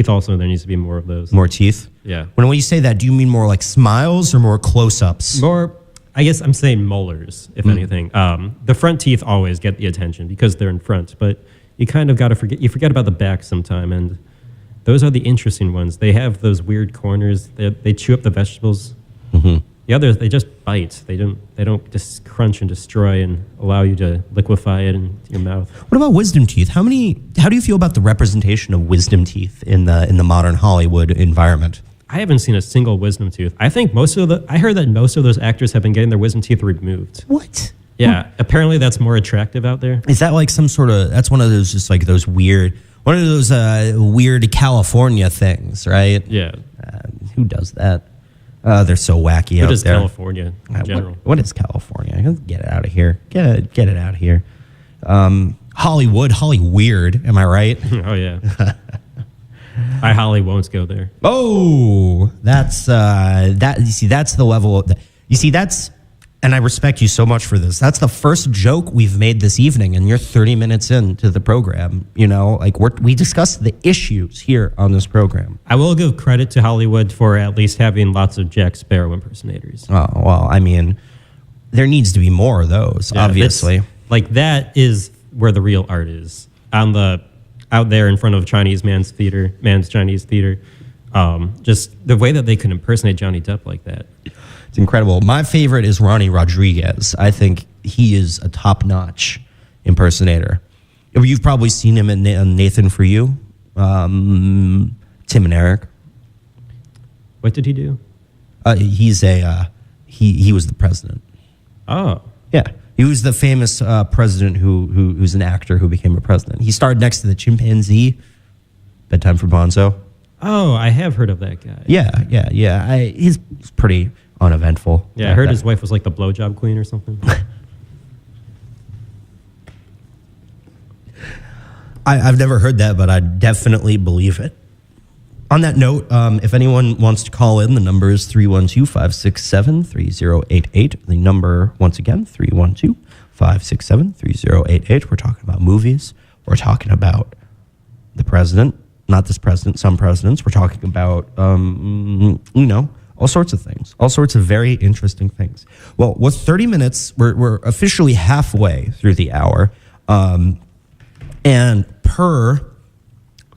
B: also, there needs to be more of those.
A: More teeth?
B: Yeah.
A: When you say that, do you mean more like smiles or more close-ups?
B: More, I guess I'm saying molars, if anything. The front teeth always get the attention because they're in front, but you kind of got to forget about the back sometime, and those are the interesting ones. They have those weird corners. They chew up the vegetables. Mm-hmm. The others, they just bite. They don't just crunch and destroy and allow you to liquefy it in your mouth. What
A: about wisdom teeth? How do you feel about the representation of wisdom teeth in the modern Hollywood environment?
B: I haven't seen a single wisdom tooth. I think I heard that most of those actors have been getting their wisdom teeth removed.
A: What?
B: Yeah, apparently that's more attractive out there.
A: Is that like some sort of, that's one of those just like those weird, one of those weird California things, right?
B: Yeah.
A: Who does that? They're so wacky out there.
B: What is California in general?
A: What is California? Get it out of here. Get it out of here. Hollywood, Holly weird. Am I right?
B: Oh, yeah. I Holly won't go there.
A: Oh, that's that. You see, that's the level of you see, that's, and I respect you so much for this. That's the first joke we've made this evening, and you're 30 minutes into the program. You know, like we discussed the issues here on this program.
B: I will give credit to Hollywood for at least having lots of Jack Sparrow impersonators.
A: Oh, well, I mean, there needs to be more of those, obviously.
B: Like, that is where the real art is. Out there in front of man's Chinese theater. Just the way that they can impersonate Johnny Depp like that.
A: It's incredible. My favorite is Ronnie Rodriguez. I think he is a top-notch impersonator. You've probably seen him in Nathan For You, Tim and Eric.
B: What did he do?
A: He's he was the president.
B: Oh.
A: Yeah. He was the famous president who's an actor who became a president. He starred next to the chimpanzee, Bedtime for Bonzo.
B: Oh, I have heard of that guy.
A: Yeah. He's pretty uneventful.
B: Yeah, I heard his wife was like the blowjob queen or something.
A: I've never heard that, but I definitely believe it. On that note, if anyone wants to call in, the number is 312-567-3088. The number, once again, 312-567-3088. We're talking about movies. We're talking about the president. Not this president, some presidents. We're talking about, all sorts of things. All sorts of very interesting things. Well, with 30 minutes, we're officially halfway through the hour. And per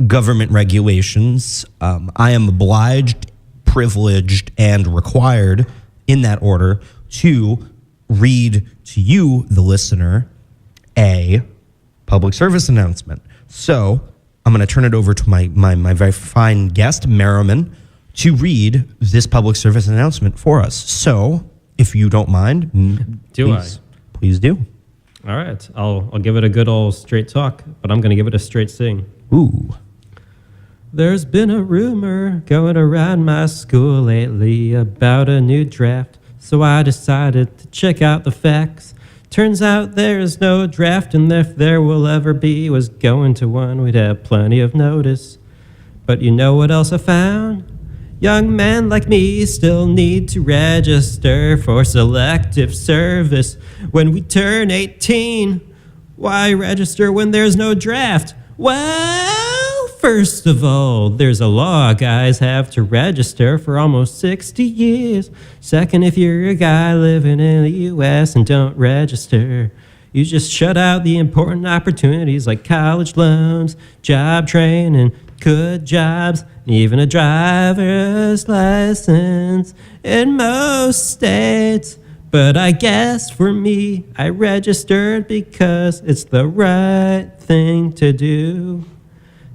A: government regulations, I am obliged, privileged, and required in that order to read to you, the listener, a public service announcement. So I'm going to turn it over to my very fine guest, Merriman, to read this public service announcement for us. So, if you don't mind, please do.
B: All right, I'll give it a good old straight talk, but I'm going to give it a straight sing.
A: Ooh.
B: There's been a rumor going around my school lately about a new draft, so I decided to check out the facts. Turns out there's no draft, and if there will ever be, was going to one, we'd have plenty of notice. But you know what else I found? Young men like me still need to register for selective service when we turn 18. Why register when there's no draft? Well, first of all, there's a law guys have to register for almost 60 years. Second, if you're a guy living in the U.S. and don't register, you just shut out the important opportunities like college loans, job training, good jobs, even a driver's license in most states. But I guess for me, I registered because it's the right thing to do.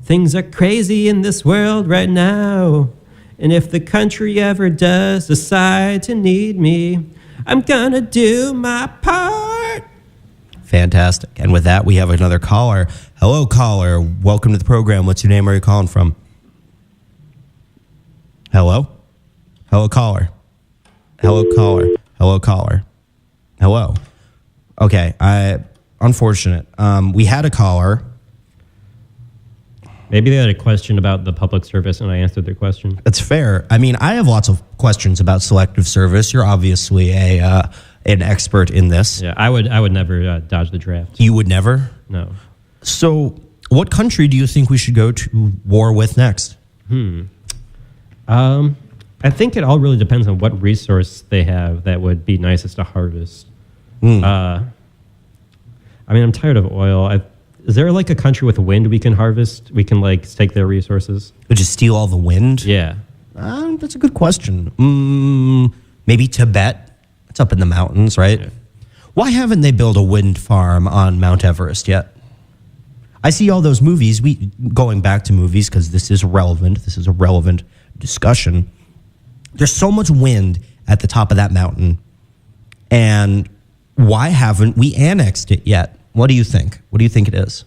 B: Things are crazy in this world right now, and if the country ever does decide to need me, I'm gonna do my part.
A: Fantastic. And with that, we have another caller. Hello, caller. Welcome to the program. What's your name? Where are you calling from? Hello? Hello, caller. Hello, caller. Hello, caller. Hello. Okay. Unfortunate. We had a caller.
B: Maybe they had a question about the public service, and I answered their question.
A: That's fair. I mean, I have lots of questions about selective service. You're obviously an expert in this.
B: Yeah, I would never dodge the draft.
A: You would never?
B: No.
A: So, what country do you think we should go to war with next?
B: I think it all really depends on what resource they have that would be nicest to harvest. I mean, I'm tired of oil. Is there like a country with wind we can harvest? We can like take their resources?
A: Would you steal all the wind?
B: Yeah.
A: That's a good question. Maybe Tibet. It's up in the mountains, right? Yeah. Why haven't they built a wind farm on Mount Everest yet? I see all those movies. Going back to movies, because this is relevant. This is a relevant discussion. There's so much wind at the top of that mountain. And why haven't we annexed it yet? What do you think? What do you think it is?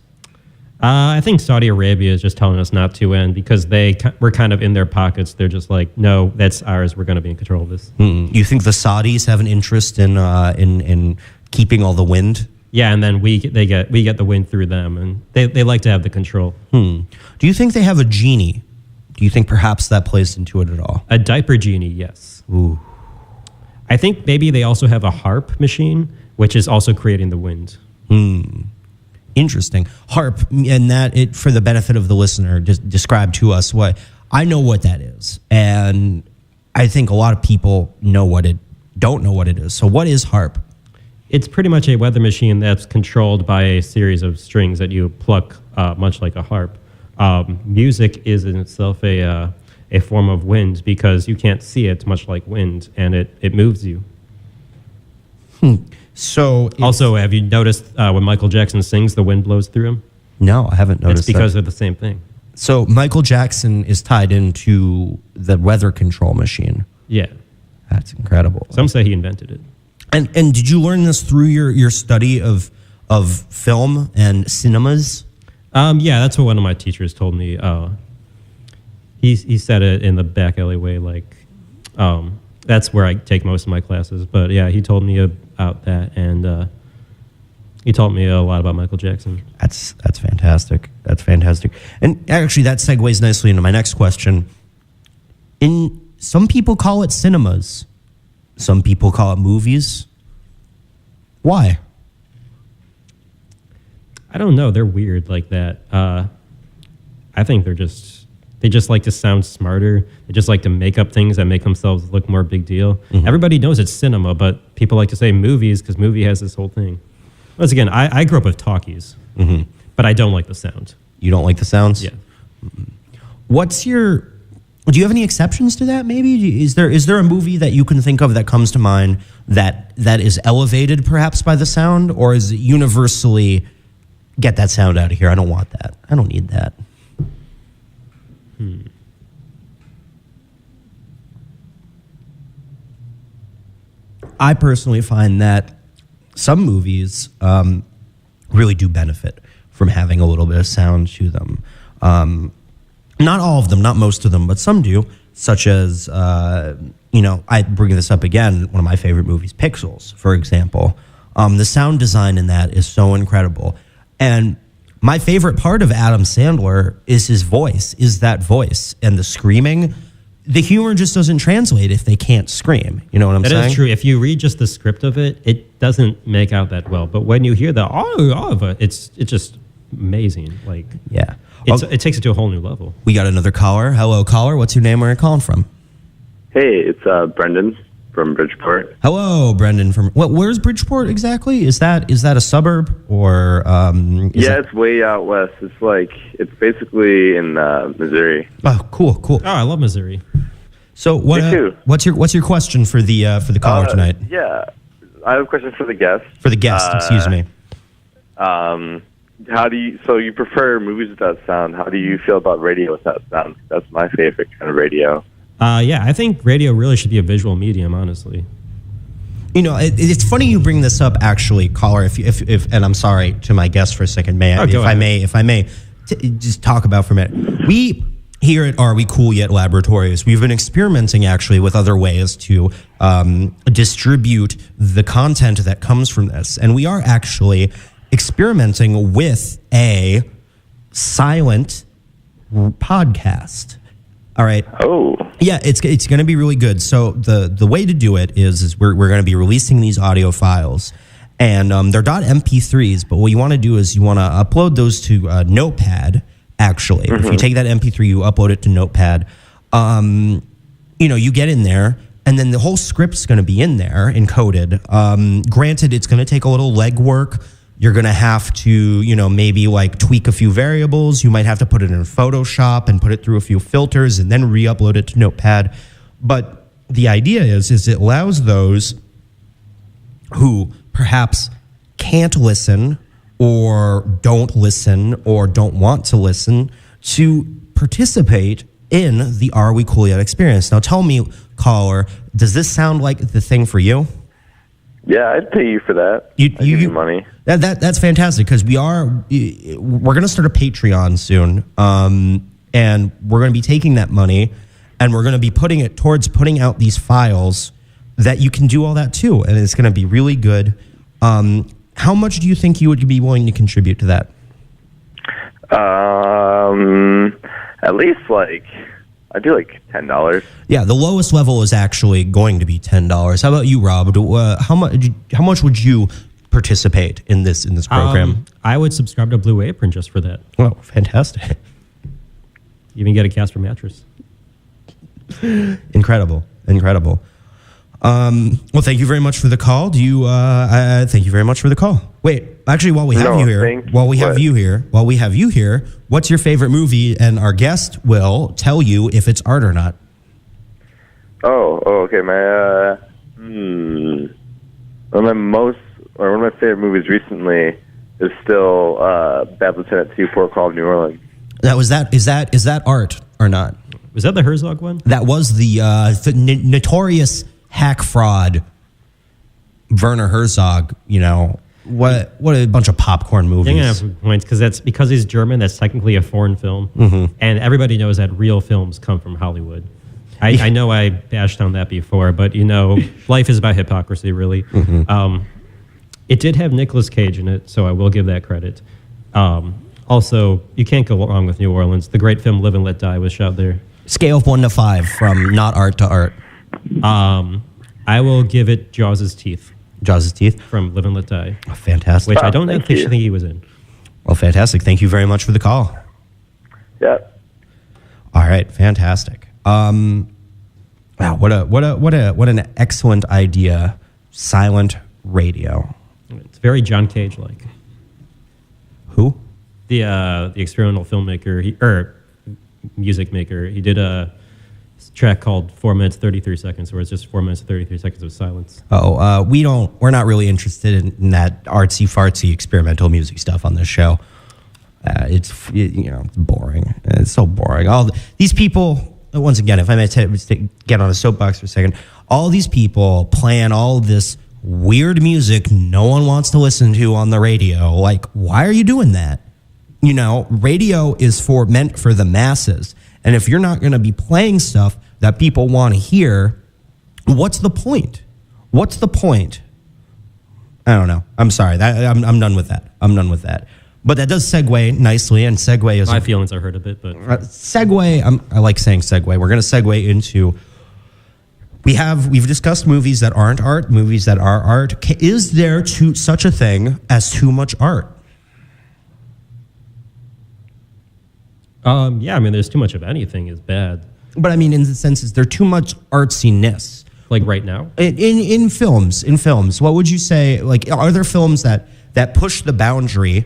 B: I think Saudi Arabia is just telling us not to, and because we're kind of in their pockets, they're just like, no, that's ours. We're going to be in control of this.
A: You think the Saudis have an interest in keeping all the wind?
B: Yeah, and then we get the wind through them, and they like to have the control.
A: Do you think they have a genie? Do you think perhaps that plays into it at all?
B: A diaper genie, yes.
A: Ooh.
B: I think maybe they also have a harp machine, which is also creating the wind.
A: Interesting. Harp, and that, for the benefit of the listener, just describe to us what, I know what that is. And I think a lot of people don't know what it is. So what is harp?
B: It's pretty much a weather machine that's controlled by a series of strings that you pluck, much like a harp. Music is in itself a form of wind because you can't see it, much like wind, and it moves you.
A: So
B: also, have you noticed when Michael Jackson sings, the wind blows through him?
A: No, I haven't noticed.
B: It's because they're the same thing.
A: So Michael Jackson is tied into the weather control machine.
B: Yeah.
A: That's incredible.
B: Some say he invented it.
A: And did you learn this through your study of film and cinemas?
B: Yeah, that's what one of my teachers told me. He said it in the back alleyway, like that's where I take most of my classes. But yeah, he told me about that, and he taught me a lot about Michael Jackson.
A: That's fantastic. That's fantastic. And actually, that segues nicely into my next question. Some people call it cinemas. Some people call it movies. Why?
B: I don't know. They're weird like that. I think they just like to sound smarter. They just like to make up things that make themselves look more big deal. Mm-hmm. Everybody knows it's cinema, but people like to say movies because movie has this whole thing. Once again, I grew up with talkies, but I don't like the sound. You don't like the sounds? Yeah.
A: Do you have any exceptions to that, maybe? Is there a movie that you can think of that comes to mind that is elevated perhaps by the sound? Or is it universally, get that sound out of here, I don't want that, I don't need that? I personally find that some movies really do benefit from having a little bit of sound to them. Not all of them, not most of them, but some do, such as, I bring this up again, one of my favorite movies, Pixels, for example. The sound design in that is so incredible. And my favorite part of Adam Sandler is his voice, is that voice and the screaming. The humor just doesn't translate if they can't scream. You know what I'm saying?
B: That is true. If you read just the script of it, it doesn't make out that well. But when you hear the of it, it's just amazing. Like,
A: yeah.
B: It takes it to a whole new level.
A: We got another caller. Hello, caller. What's your name? Where are you calling from?
D: Hey, it's Brendan from Bridgeport.
A: Hello, Brendan from. Where's Bridgeport exactly? Is that a suburb or?
D: It's way out west. It's basically in Missouri.
A: Oh, cool.
B: Oh, I love Missouri.
A: So what's your question for the caller tonight?
D: Yeah, I have a question for the guest.
A: For the guest, excuse me.
D: So you prefer movies without sound? How do you feel about radio without sound? That's my favorite kind of radio.
B: I think radio really should be a visual medium, honestly.
A: You know, it's funny you bring this up, actually, caller. If and I'm sorry to my guest for a second, if I may, just talk about for a minute. We here at Are We Cool Yet Laboratories, we've been experimenting actually with other ways to distribute the content that comes from this, and we are actually experimenting with a silent podcast. All right.
D: Oh.
A: Yeah, it's going to be really good. So the way to do it is we're going to be releasing these audio files, and they're .mp3s. But what you want to do is you want to upload those to Notepad. Actually, if you take that MP3, you upload it to Notepad. You get in there, and then the whole script's going to be in there encoded. Granted, it's going to take a little legwork. You're going to have to, maybe tweak a few variables. You might have to put it in Photoshop and put it through a few filters and then re-upload it to Notepad. But the idea is it allows those who perhaps can't listen or don't want to listen to participate in the Are We Cool Yet experience. Now tell me, caller, does this sound like the thing for you?
D: Yeah, I'd pay you for that. I'd give you money.
A: That's fantastic, because we're going to start a Patreon soon, and we're going to be taking that money and we're going to be putting it towards putting out these files that you can do all that too, and it's going to be really good. How much do you think you would be willing to contribute to that?
D: At least I'd do $10.
A: Yeah, the lowest level is actually going to be $10. How about you, Rob? How much would you participate in this program?
B: I would subscribe to Blue Apron just for that.
A: Oh, fantastic!
B: Even get a Casper mattress.
A: Incredible. Well, thank you very much for the call. Thank you very much for the call. Wait, actually, while we have you here, what's your favorite movie? And our guest will tell you if it's art or not.
D: Oh, okay. One of my favorite movies recently is still Bad Lieutenant 2, Port Call of New Orleans.
A: Is that art or not?
B: Was that the Herzog one?
A: That was the notorious hack fraud Werner Herzog. What a bunch of popcorn movies.
B: Yeah, points, because he's German. That's technically a foreign film, and everybody knows that real films come from Hollywood. I know I bashed on that before, but life is about hypocrisy, really. It did have Nicolas Cage in it, so I will give that credit. Also, you can't go wrong with New Orleans. The great film Live and Let Die was shot there.
A: Scale of 1 to 5 from not art to art.
B: I will give it Jaws' Teeth.
A: Jaws' Teeth?
B: From Live and Let Die.
A: Oh, fantastic.
B: Which I don't think he was in.
A: Well, fantastic. Thank you very much for the call.
D: Yeah.
A: All right, fantastic. Wow, what an excellent idea. Silent radio.
B: It's very John Cage-like.
A: Who?
B: The experimental filmmaker, music maker. He did a track called 4 minutes 33 seconds, where it's just 4 minutes 33 seconds of silence. We're not really interested in that artsy fartsy experimental music stuff on this show. It's boring. It's so boring. All these people
A: once again, if I may get on a soapbox for a second, all these people playing all this weird music no one wants to listen to on the radio. Like, why are you doing that? You know, radio is meant for the masses. And if you're not going to be playing stuff that people want to hear, what's the point? What's the point? I don't know. I'm sorry. I'm done with that. I'm done with that. But that does segue nicely, and segue is...
B: My feelings are hurt a bit, but...
A: Segue, I like saying segue. We're going to segue into... We've discussed movies that aren't art, movies that are art. Is there such a thing as too much art?
B: Yeah, I mean, there's too much of anything is bad.
A: But I mean, in the sense, is there too much artsiness?
B: Like right now?
A: In films, what would you say? Like, are there films that push the boundary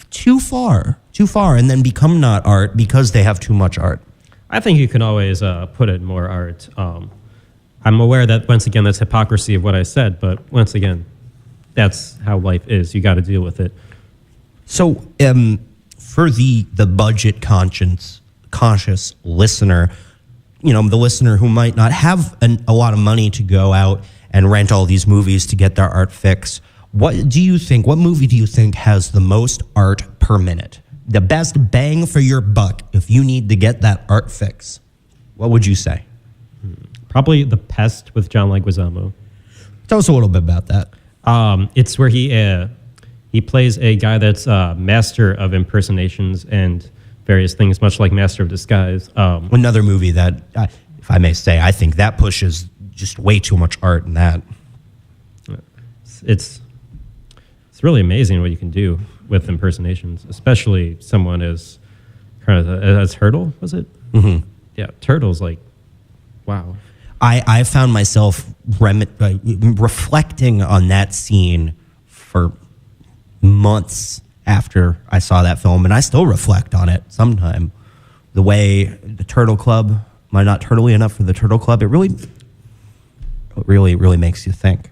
A: too far, and then become not art because they have too much art?
B: I think you can always put it more art. I'm aware that, once again, that's hypocrisy of what I said, but once again, that's how life is. You got to deal with it.
A: So, for the budget conscious listener, you know, the listener who might not have a lot of money to go out and rent all these movies to get their art fix, what movie do you think has the most art per minute? The best bang for your buck if you need to get that art fix? What would you say?
B: Probably The Pest with John Leguizamo.
A: Tell us a little bit about that.
B: It's where he plays a guy that's master of impersonations and various things, much like Master of Disguise.
A: Another movie that, if I may say, I think that pushes just way too much art in that.
B: It's really amazing what you can do with impersonations, especially someone as Turtle, was it?
A: Mm-hmm.
B: Yeah, Turtle's like, wow.
A: I found myself reflecting on that scene for months after I saw that film, and I still reflect on it sometime. The way the Turtle Club, am I not turtly enough for the Turtle Club? It really makes you think.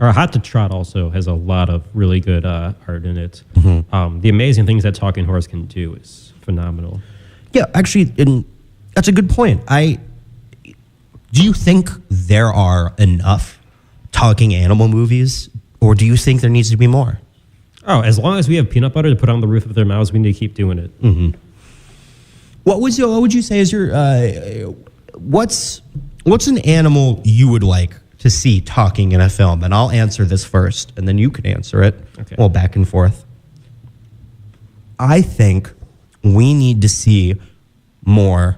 B: Or Hot to Trot also has a lot of really good art in it.
A: Mm-hmm.
B: The amazing things that talking horse can do is phenomenal.
A: Yeah, actually, that's a good point. Do you think there are enough talking animal movies, or do you think there needs to be more?
B: Oh, as long as we have peanut butter to put on the roof of their mouths, we need to keep doing it.
A: Mm-hmm. What would you say is your what's an animal you would like to see talking in a film? And I'll answer this first, and then you can answer it.
B: Okay.
A: Well, back and forth. I think we need to see more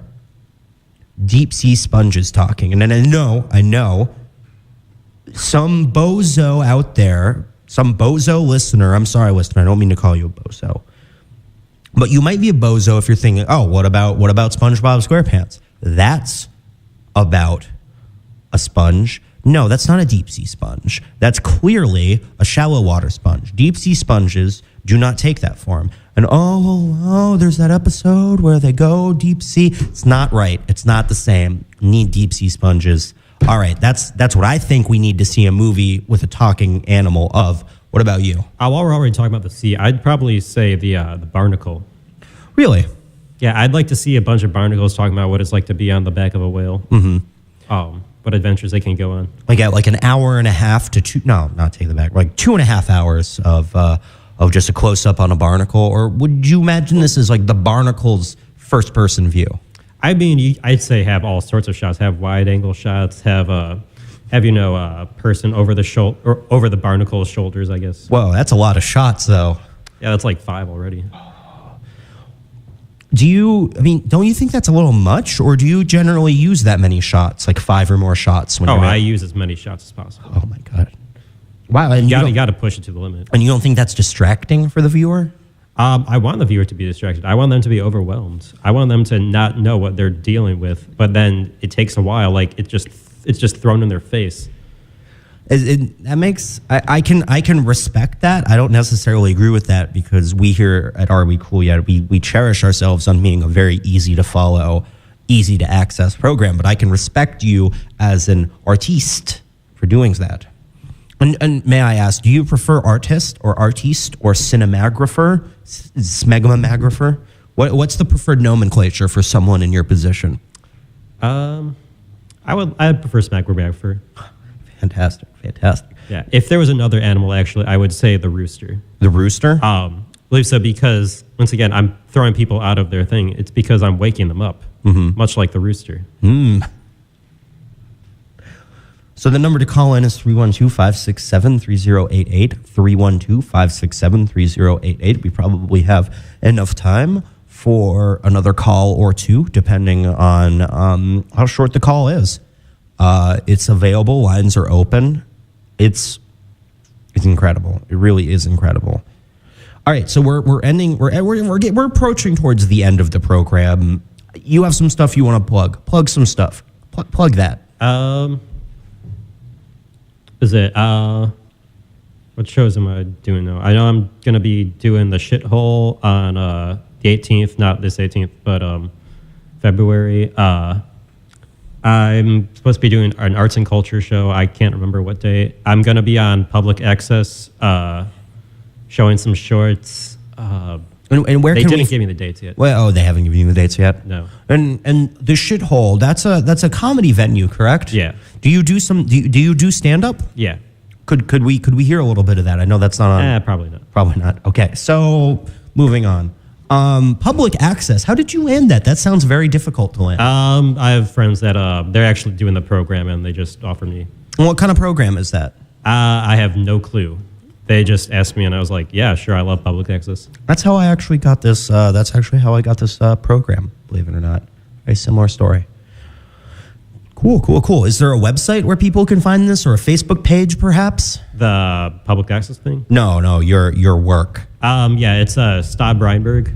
A: deep sea sponges talking. And then I know some bozo out there, some bozo listener, I'm sorry, listener, I don't mean to call you a bozo, but you might be a bozo if you're thinking, oh, what about SpongeBob SquarePants? That's about a sponge. No, that's not a deep sea sponge. That's clearly a shallow water sponge. Deep sea sponges do not take that form. And there's that episode where they go deep sea. It's not right. It's not the same. You need deep sea sponges. All right, that's what I think we need to see a movie with a talking animal of. What about you?
B: While we're already talking about the sea, I'd probably say the barnacle.
A: Really?
B: Yeah, I'd like to see a bunch of barnacles talking about what it's like to be on the back of a whale.
A: Mm-hmm.
B: What adventures they can go on.
A: Like an hour and a half to two. No, not take the back. Like 2.5 hours of just a close up on a barnacle. Or would you imagine this as like the barnacle's first person view?
B: I mean, I'd say have all sorts of shots. Have wide angle shots. Have a person over the shoulder or over the barnacle's shoulders, I guess.
A: Whoa, that's a lot of shots, though.
B: Yeah, that's like 5 already.
A: Don't you think that's a little much, or do you generally use that many shots, like 5 or more shots?
B: I use as many shots as possible.
A: Oh my god! Wow, and
B: you got to push it to the limit.
A: And you don't think that's distracting for the viewer?
B: I want the viewer to be distracted. I want them to be overwhelmed. I want them to not know what they're dealing with. But then it takes a while. Like it's just thrown in their face.
A: I can respect that. I don't necessarily agree with that because we here at Are We Cool Yet we cherish ourselves on being a very easy to follow, easy to access program. But I can respect you as an artiste for doing that. And may I ask, do you prefer artist or cinematographer, smegmographer? What's the preferred nomenclature for someone in your position?
B: I'd prefer Smackberg.
A: Fantastic.
B: Yeah. If there was another animal, actually, I would say the rooster.
A: The rooster?
B: I believe so because, once again, I'm throwing people out of their thing. It's because I'm waking them up, much like the rooster.
A: So the number to call in is 312-567-3088, 312-567-3088. We probably have enough time for another call or two, depending on how short the call is. It's available. Lines are open. It's incredible. It really is incredible. All right, so we're ending. We're approaching towards the end of the program. You have some stuff you want to plug. Plug some stuff. Plug that.
B: Is it what shows am I doing now? I know I'm gonna be doing the Shithole on the 18th, not this 18th, but February. I'm supposed to be doing an arts and culture show. I can't remember what day. I'm gonna be on Public Access, showing some shorts.
A: And where
B: they
A: can
B: didn't give me the dates yet.
A: Well, they haven't given you the dates yet.
B: No.
A: And the Shithole, that's a comedy venue, correct?
B: Yeah.
A: Do you do stand up?
B: Yeah.
A: Could we hear a little bit of that? I know that's not on.
B: Probably not.
A: Probably not. Okay. So moving on. Public Access. How did you land that? That sounds very difficult to land.
B: I have friends that they're actually doing the program and they just offered me.
A: What kind of program is that?
B: I have no clue. They just asked me, and I was like, "Yeah, sure, I love Public Access."
A: That's how I actually got this. That's actually how I got this program. Believe it or not, very similar story. Cool. Is there a website where people can find this, or a Facebook page, perhaps?
B: The Public Access thing?
A: No, your work.
B: Yeah, it's Steinberg.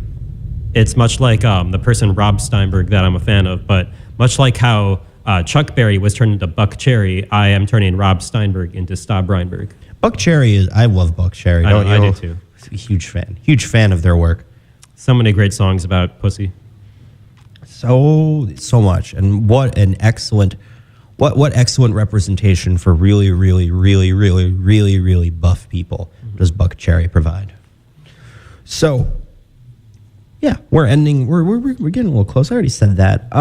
B: It's much like the person Rob Steinberg that I'm a fan of, but much like how Chuck Berry was turned into Buck Cherry, I am turning Rob Steinberg into Steinberg.
A: Buck Cherry is. I love Buck Cherry.
B: I do too.
A: Huge fan of their work.
B: So many great songs about pussy.
A: So much, and what an excellent, what excellent representation for really buff people does Buck Cherry provide. So, yeah, we're ending. We're getting a little close. I already said that.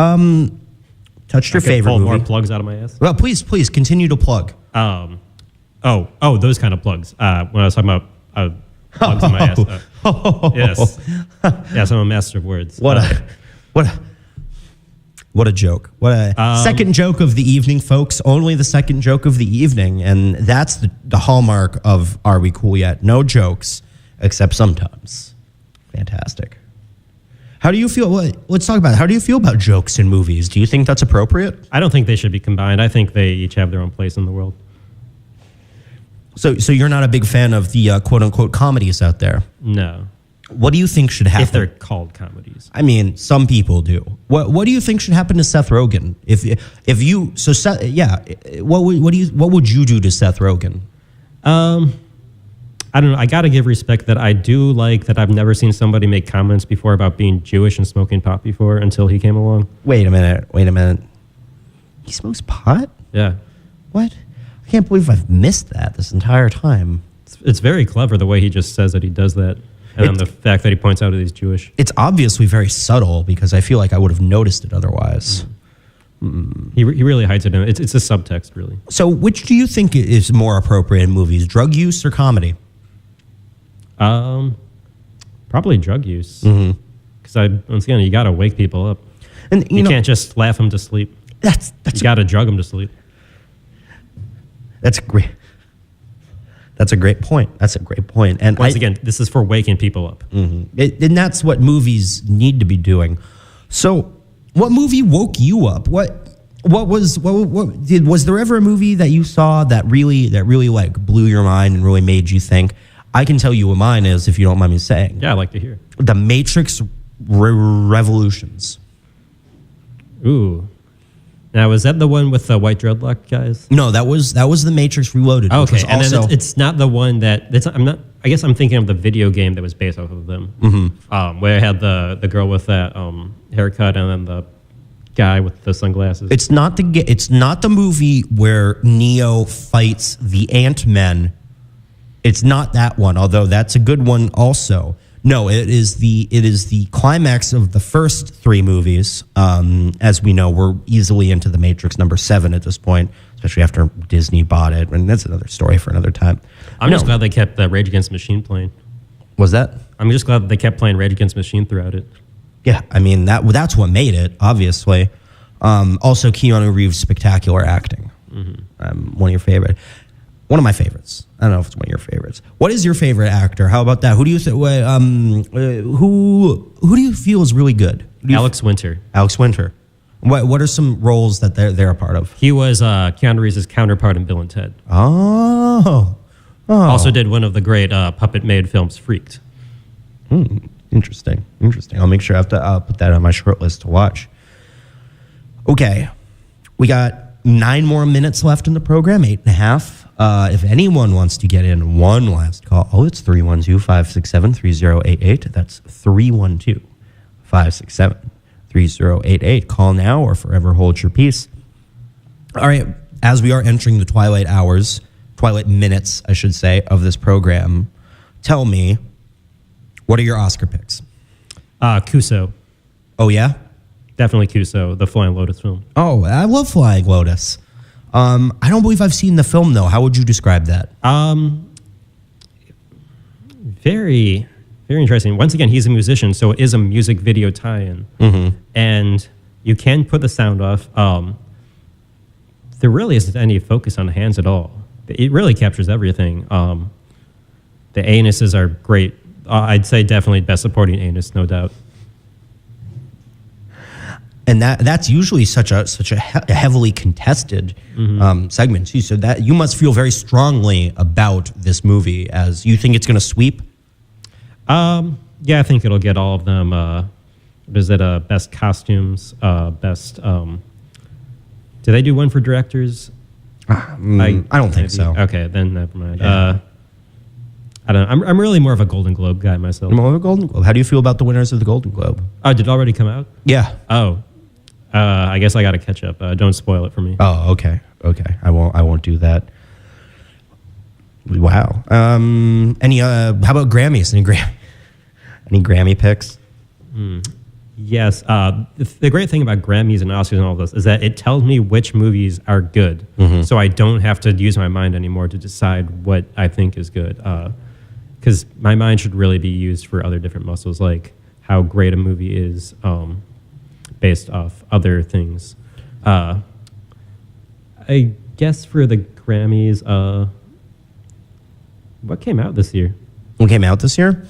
A: Touched your favorite
B: pull
A: movie.
B: More plugs out of my ass.
A: Well, please continue to plug.
B: Oh, those kind of plugs. When I was talking about plugs in my ass. Yes. Yes, I'm a master of words.
A: What a joke. What a second joke of the evening, folks. Only the second joke of the evening. And that's the hallmark of Are We Cool Yet? No jokes, except sometimes. Fantastic. How do you feel? Let's talk about it. How do you feel about jokes in movies? Do you think that's appropriate?
B: I don't think they should be combined. I think they each have their own place in the world.
A: So you're not a big fan of the quote-unquote comedies out there?
B: No.
A: What do you think should happen?
B: If they're called comedies.
A: I mean, some people do. What do you think should happen to Seth Rogen? What would you do to Seth Rogen?
B: I don't know. I got to give respect that I do like that I've never seen somebody make comments before about being Jewish and smoking pot before until he came along.
A: Wait a minute. He smokes pot?
B: Yeah.
A: What? I can't believe I've missed that this entire time.
B: It's very clever the way he just says that he does that. And then the fact that he points out that he's Jewish.
A: It's obviously very subtle because I feel like I would have noticed it otherwise.
B: He really hides it in. It's a subtext, really.
A: So which do you think is more appropriate in movies, drug use or comedy?
B: Probably drug use. Because once again, you got to wake people up.
A: And
B: you can't just laugh them to sleep. You got to drug them to sleep.
A: That's great. That's a great point. And
B: once again, this is for waking people up.
A: And that's what movies need to be doing. So, what movie woke you up? Was there ever a movie that you saw that really like blew your mind and really made you think? I can tell you what mine is if you don't mind me saying.
B: Yeah, I'd like to hear.
A: The Matrix Revolutions.
B: Ooh. Now, was that the one with the white dreadlock guys?
A: No, that was the Matrix Reloaded.
B: Oh, okay, and then it's not the one that I'm not. I guess I'm thinking of the video game that was based off of them, where I had the girl with that haircut and then the guy with the sunglasses.
A: It's not the movie where Neo fights the Ant-Men. It's not that one, although that's a good one also. No, it is the climax of the first three movies. As we know, we're easily into the Matrix number 7 at this point, especially after Disney bought it, and that's another story for another time.
B: I'm just glad they kept Rage Against the Machine playing.
A: Was that?
B: I'm just glad that they kept playing Rage Against the Machine throughout it.
A: Yeah, I mean that's what made it, obviously. Also, Keanu Reeves' spectacular acting. One of my favorites. I don't know if it's one of your favorites. What is your favorite actor? How about that? Who do you who do you feel is really good?
B: Alex Winter.
A: Alex Winter. What are some roles that they're a part of?
B: He was Keanu Reeves' counterpart in Bill and Ted.
A: Oh.
B: Also did one of the great puppet-made films, Freaked.
A: Interesting. I'll make sure I have to put that on my short list to watch. Okay. We got 9 more minutes left in the program, 8.5. If anyone wants to get in one last call, it's 312-567-3088. That's 312-567-3088. Call now or forever hold your peace. All right. As we are entering the twilight minutes, I should say, of this program, tell me, what are your Oscar picks?
B: Kuso.
A: Oh, yeah?
B: Definitely Kuso, the Flying Lotus film.
A: Oh, I love Flying Lotus. I don't believe I've seen the film, though. How would you describe that?
B: Very, very interesting. Once again, he's a musician, so it is a music video tie-in. And you can put the sound off. There really isn't any focus on the hands at all. It really captures everything. The anuses are great. I'd say definitely best supporting anus, no doubt.
A: And that's usually such a heavily contested segment too. So that you must feel very strongly about this movie. As you think it's going to sweep.
B: Yeah, I think it'll get all of them. What is it? Best costumes. Best. Do they do one for directors?
A: I don't think so.
B: Okay, then never mind.
A: Yeah.
B: I don't know. I'm really more of a Golden Globe guy myself.
A: More of a Golden Globe. How do you feel about the winners of the Golden Globe?
B: Oh, did it already come out?
A: Yeah.
B: Oh. I guess I got to catch up. Don't spoil it for me.
A: Oh, okay. I won't do that. Wow. How about Grammys? Any Grammy picks?
B: Yes. The great thing about Grammys and Oscars and all this is that it tells me which movies are good. So I don't have to use my mind anymore to decide what I think is good. Because my mind should really be used for other different muscles, like how great a movie is based off other things. I guess for the Grammys, what came out this year?
A: What came out this year?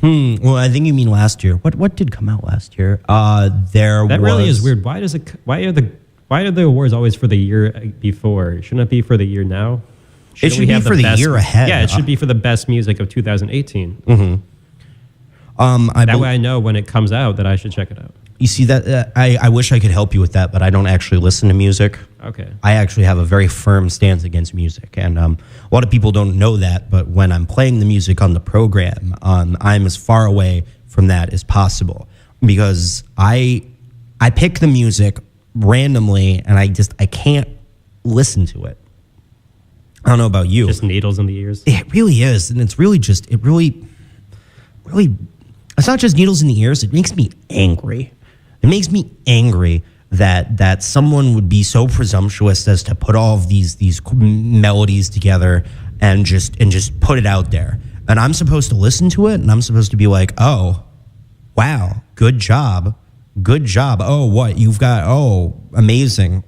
A: Well, I think you mean last year. What did come out last year?
B: Really is weird. Why are the awards always for the year before? Shouldn't it be for the year now?
A: It should be for the year ahead.
B: Yeah, it should be for the best music of 2018. That way I know when it comes out that I should check it out.
A: You see that? I wish I could help you with that, but I don't actually listen to music.
B: Okay.
A: I actually have a very firm stance against music, and a lot of people don't know that. But when I'm playing the music on the program, I'm as far away from that as possible because I pick the music randomly, and I can't listen to it. I don't know about you.
B: Just needles in the ears.
A: It really is, and it's really just really. It's not just needles in the ears. It makes me angry. It makes me angry that someone would be so presumptuous as to put all of these melodies together and just put it out there. And I'm supposed to listen to it, and I'm supposed to be like, oh, wow, good job. Oh, what you've got? Oh, amazing.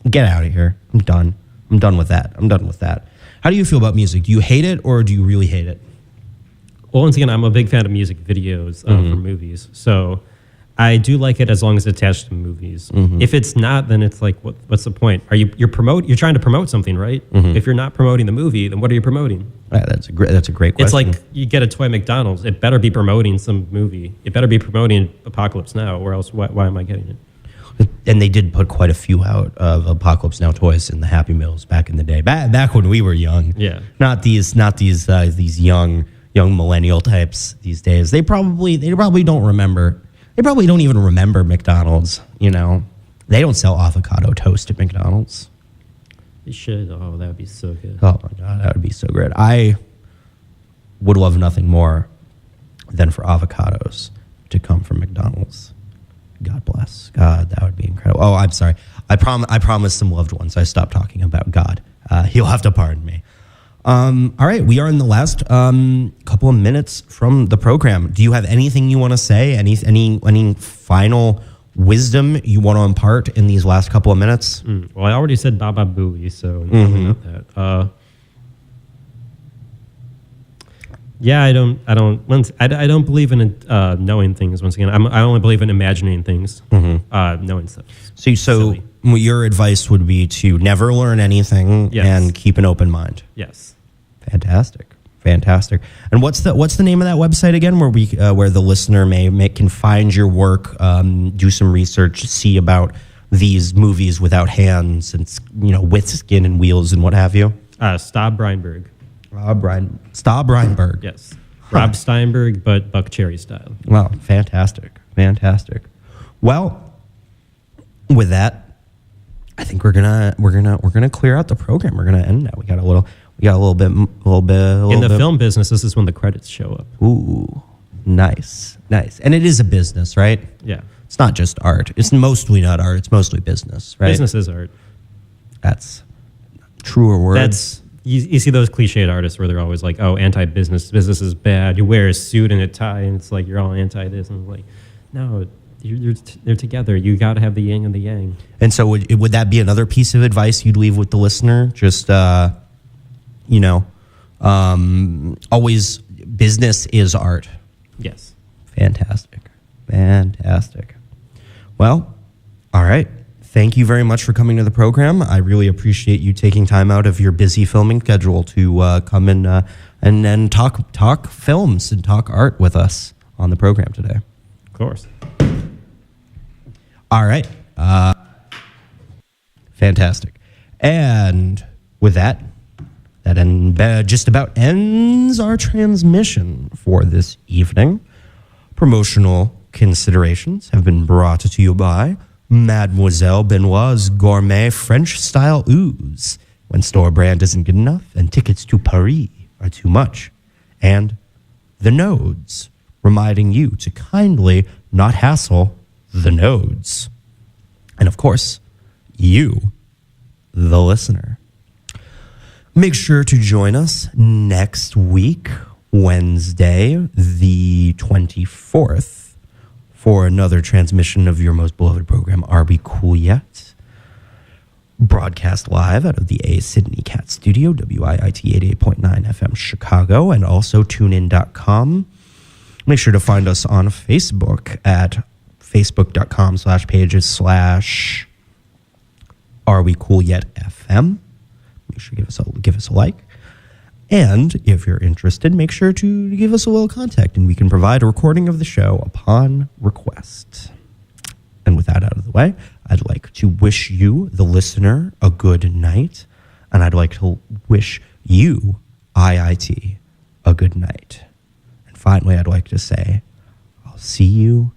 A: Get out of here. I'm done with that. How do you feel about music? Do you hate it or do you really hate it?
B: Well, once again, I'm a big fan of music videos for movies. So I do like it as long as it's attached to movies. If it's not, then it's like, what's the point? You're trying to promote something, right? If you're not promoting the movie, then what are you promoting?
A: That's a great question.
B: It's like you get a toy McDonald's. It better be promoting some movie. It better be promoting Apocalypse Now, or else why am I getting it?
A: And they did put quite a few out of Apocalypse Now toys in the Happy Meals back in the day. Back when we were young.
B: Yeah.
A: Not these young millennial types these days. They probably don't remember. They probably don't even remember McDonald's, you know. They don't sell avocado toast at McDonald's.
B: They should. Oh, that would be so good.
A: Oh, my God, that would be so great. I would love nothing more than for avocados to come from McDonald's. God bless. God, that would be incredible. Oh, I'm sorry. I promised some loved ones I stopped talking about God. You'll have to pardon me. All right, we are in the last couple of minutes from the program. Do you have anything you want to say? Any final wisdom you want to impart in these last couple of minutes?
B: Well, I already said Baba Booey, so you probably know that. Yeah, I don't believe in knowing things. Once again, I only believe in imagining things, knowing stuff.
A: So your advice would be to never learn anything and keep an open mind.
B: Yes.
A: Fantastic. And what's the name of that website again, where the listener can find your work, do some research, see about these movies without hands and with skin and wheels and what have you?
B: Staub Breinberg.
A: Staub Breinberg.
B: Yes. Rob Steinberg, but Buck Cherry style.
A: Wow, fantastic. Well, with that, I think we're gonna clear out the program. We're gonna end now. We got a little bit. In
B: the film business, this is when the credits show up.
A: Ooh, nice. And it is a business, right?
B: Yeah.
A: It's not just art. It's mostly not art. It's mostly business, right?
B: Business is art.
A: That's truer words.
B: You see those cliched artists where they're always like, oh, anti-business, business is bad. You wear a suit and a tie, and it's like you're all anti this. And like, no, they're together. You got to have the yin and the yang.
A: And so would that be another piece of advice you'd leave with the listener? Just, always business is art.
B: Yes.
A: Fantastic. Well, all right. Thank you very much for coming to the program. I really appreciate you taking time out of your busy filming schedule to come in and talk films and talk art with us on the program today.
B: Of course.
A: All right. Fantastic. And with that just about ends our transmission for this evening. Promotional considerations have been brought to you by Mademoiselle Benoit's Gourmet French-style ooze, when store brand isn't good enough and tickets to Paris are too much. And the Nodes, reminding you to kindly not hassle the Nodes. And of course, you, the listener. Make sure to join us next week, Wednesday, the 24th, for another transmission of your most beloved program, Are We Cool Yet? Broadcast live out of the A. Sydney Cat Studio, WIIT 88.9 FM Chicago, and also tunein.com. Make sure to find us on Facebook at facebook.com/pages/Are We Cool Yet FM. Make sure to give us a like. And if you're interested, make sure to give us a little contact, and we can provide a recording of the show upon request. And with that out of the way, I'd like to wish you, the listener, a good night. And I'd like to wish you, IIT, a good night. And finally, I'd like to say, I'll see you